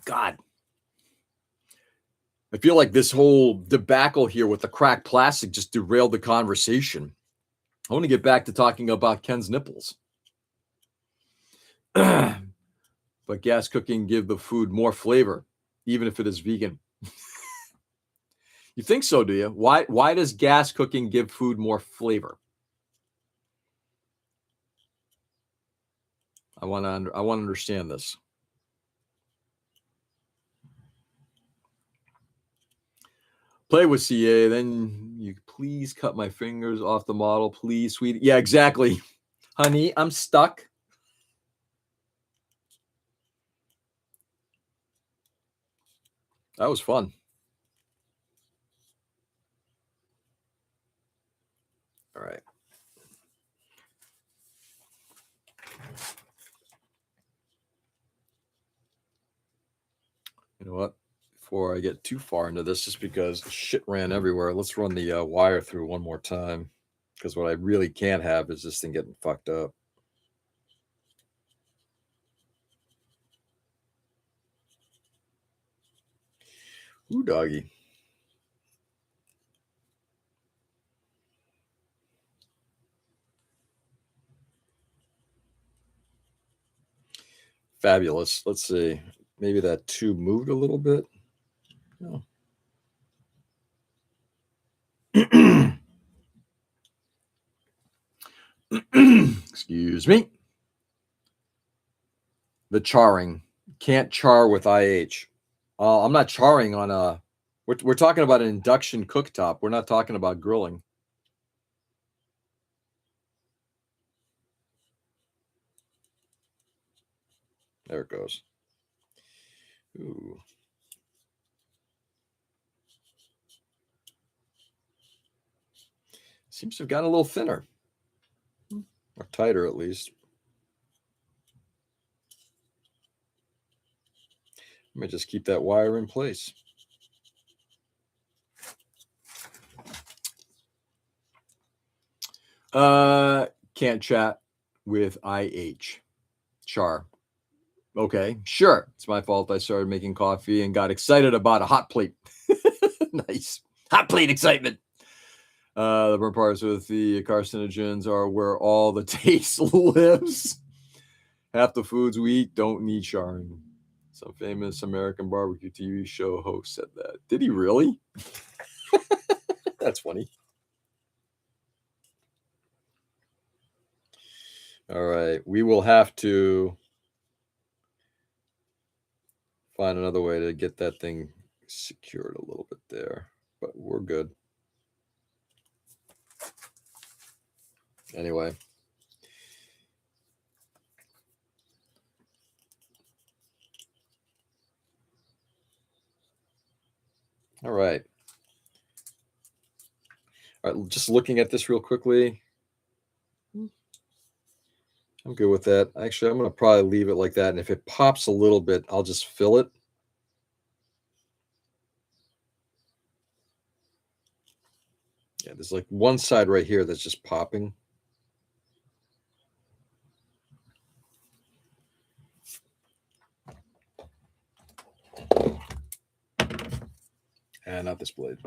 Speaker 1: God. I feel like this whole debacle here with the cracked plastic just derailed the conversation. I want to get back to talking about Ken's nipples. But gas cooking give the food more flavor, even if it is vegan. You think so, do you? Why does gas cooking give food more flavor? I want to understand this. Play with CA, then you please cut my fingers off the model, please, sweetie. Yeah, exactly. Honey, I'm stuck. That was fun. All right. You know what? Before I get too far into this, just because shit ran everywhere, let's run the wire through one more time. Because what I really can't have is this thing getting fucked up. Ooh, doggy. Fabulous. Let's see. Maybe that tube moved a little bit. No. Excuse me. The charring. Can't char with IH. I'm not charring on a... We're talking about an induction cooktop. We're not talking about grilling. There it goes. Ooh. Seems to have gotten a little thinner. Or tighter, at least. Let me just keep that wire in place. Can't chat with IH. Char. Okay, sure. It's my fault. I started making coffee and got excited about a hot plate. Nice. Hot plate excitement. The burnt parts with the carcinogens are where all the taste lives. Half the foods we eat don't need charring. Some famous American barbecue TV show host said that. Did he really? That's funny. All right. We will have to find another way to get that thing secured a little bit there, but we're good. Anyway. All right. All right, just looking at this real quickly. I'm good with that. Actually, I'm going to probably leave it like that. And if it pops a little bit, I'll just fill it. Yeah, there's like one side right here that's just popping. And not this blade.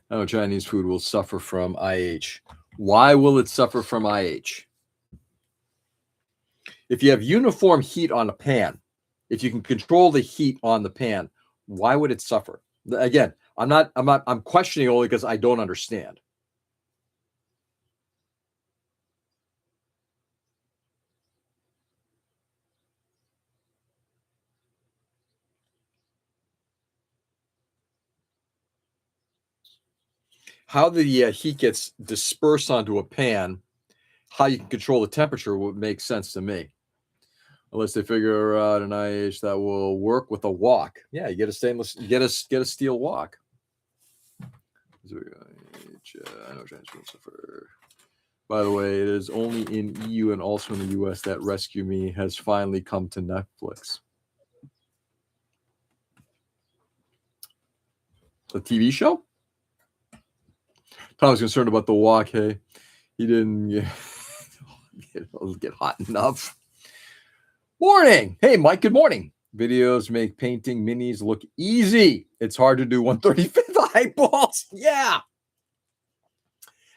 Speaker 1: I know Chinese food will suffer from IH. Why will it suffer from IH? If you have uniform heat on a pan, if you can control the heat on the pan, why would it suffer? Again, I'm questioning only because I don't understand. How the heat gets dispersed onto a pan, how you can control the temperature would make sense to me. Unless they figure out an IH that will work with a wok. Yeah, you get a stainless, get a steel wok. I know Chinese will suffer. By the way, it is only in EU and also in the US that Rescue Me has finally come to Netflix. A TV show? Tom was concerned about the wok. Hey, he didn't get hot enough. Morning. Hey, Mike, good morning. Videos make painting minis look easy. It's hard to do 1/35 eyeballs. Yeah.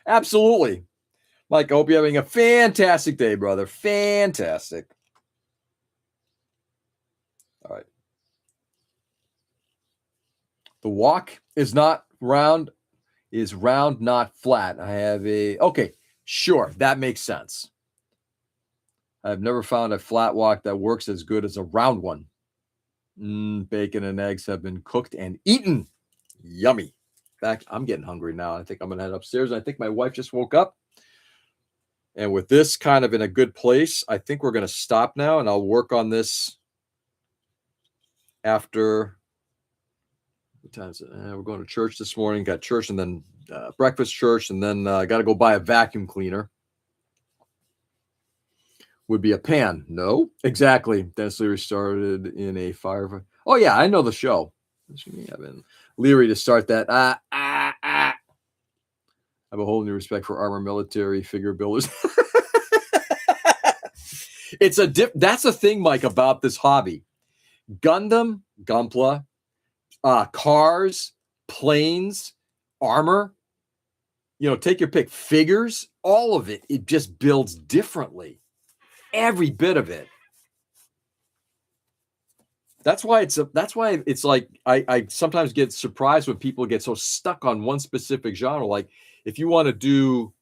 Speaker 1: Absolutely. Mike, I hope you're having a fantastic day, brother. Fantastic. All right. The wok is round, not flat. I have okay, sure. That makes sense. I've never found a flat wok that works as good as a round one. Bacon and eggs have been cooked and eaten. Yummy. In fact, I'm getting hungry now. I think I'm going to head upstairs. I think my wife just woke up. And with this kind of in a good place, I think we're going to stop now, and I'll work on this after. What time is it? We're going to church this morning. Got church and then breakfast church, and then I got to go buy a vacuum cleaner. Would be a pan. No, exactly. Dennis Leary started in a fire. Oh yeah, I know the show. I've been Leary to start that. I have a whole new respect for armor military figure builders. It's that's a thing, Mike, about this hobby. Gundam, Gunpla, cars, planes, armor. Take your pick. Figures, all of it. It just builds differently. Every bit of it. That's why it's like I sometimes get surprised when people get so stuck on one specific genre. Like if you want to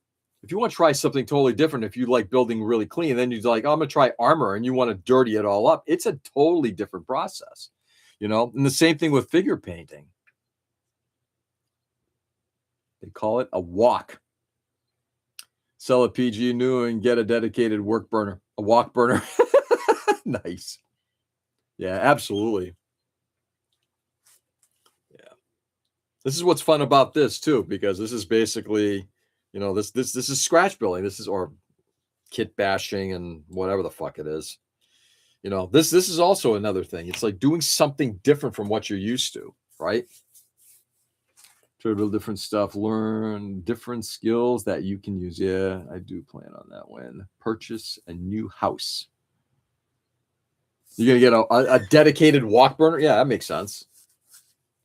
Speaker 1: try something totally different, if you like building really clean, then you're like, oh, I'm gonna try armor, and you want to dirty it all up. It's a totally different process, And the same thing with figure painting. They call it a wok. Sell a PG new and get a dedicated work burner, a wok burner. Nice. Yeah, absolutely. Yeah. This is what's fun about this too, because this is basically, this is scratch building. This is or kit bashing and whatever the fuck it is. This is also another thing. It's like doing something different from what you're used to, right? Try to build different stuff, learn different skills that you can use. Yeah, I do plan on that when purchase a new house. You're going to get a dedicated walk burner? Yeah, that makes sense.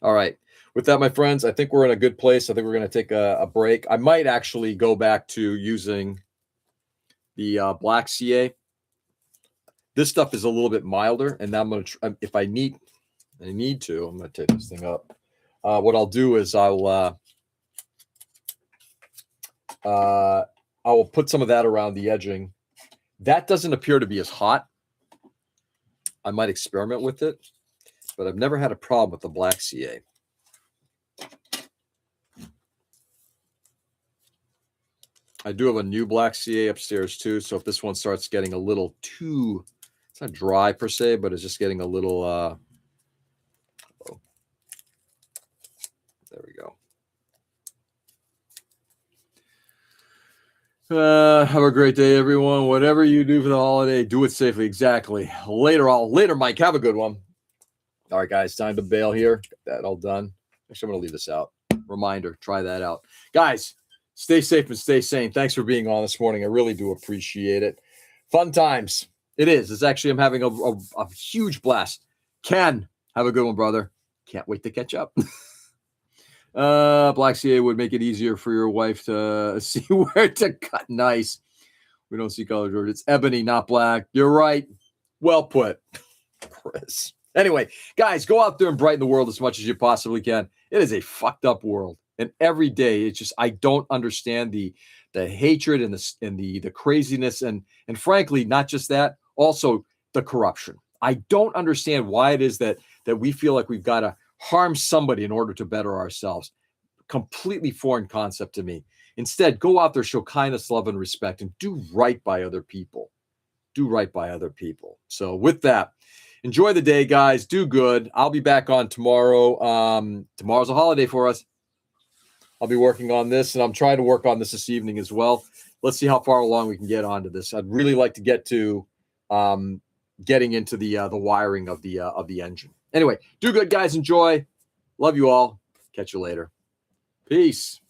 Speaker 1: All right. With that, my friends, I think we're in a good place. I think we're going to take a break. I might actually go back to using the Black CA. This stuff is a little bit milder, and now I'm going to, if I need to, I'm going to take this thing up. What I'll do is I will put some of that around the edging. That doesn't appear to be as hot. I might experiment with it, but I've never had a problem with the Black CA. I do have a new Black CA upstairs too, so if this one starts getting a little too, it's not dry per se, but it's just getting a little, there we go. Have a great day, everyone. Whatever you do for the holiday, do it safely. Exactly. Later, Mike. Have a good one. All right, guys, time to bail here. Got that all done. Actually, I'm going to leave this out. Reminder, try that out. Guys, stay safe and stay sane. Thanks for being on this morning. I really do appreciate it. Fun times. It is. It's actually, I'm having a huge blast. Ken, have a good one, brother. Can't wait to catch up. Black CA would make it easier for your wife to see where to cut. Nice. We don't see color, George. It's ebony, not black. You're right. Well put, Chris. Anyway, guys, go out there and brighten the world as much as you possibly can. It is a fucked up world. And every day, it's just, I don't understand the hatred and the craziness. And frankly, not just that, also the corruption. I don't understand why it is that we feel like we've got to harm somebody in order to better ourselves. Completely foreign concept to me. Instead, go out there, show kindness, love, and respect, and do right by other people. Do right by other people. So with that, enjoy the day, guys. Do good. I'll be back on tomorrow. Tomorrow's a holiday for us. I'll be working on this, and I'm trying to work on this evening as well. Let's see how far along we can get onto this. I'd really like to get to getting into the wiring of the engine. Anyway, do good, guys. Enjoy. Love you all. Catch you later. Peace.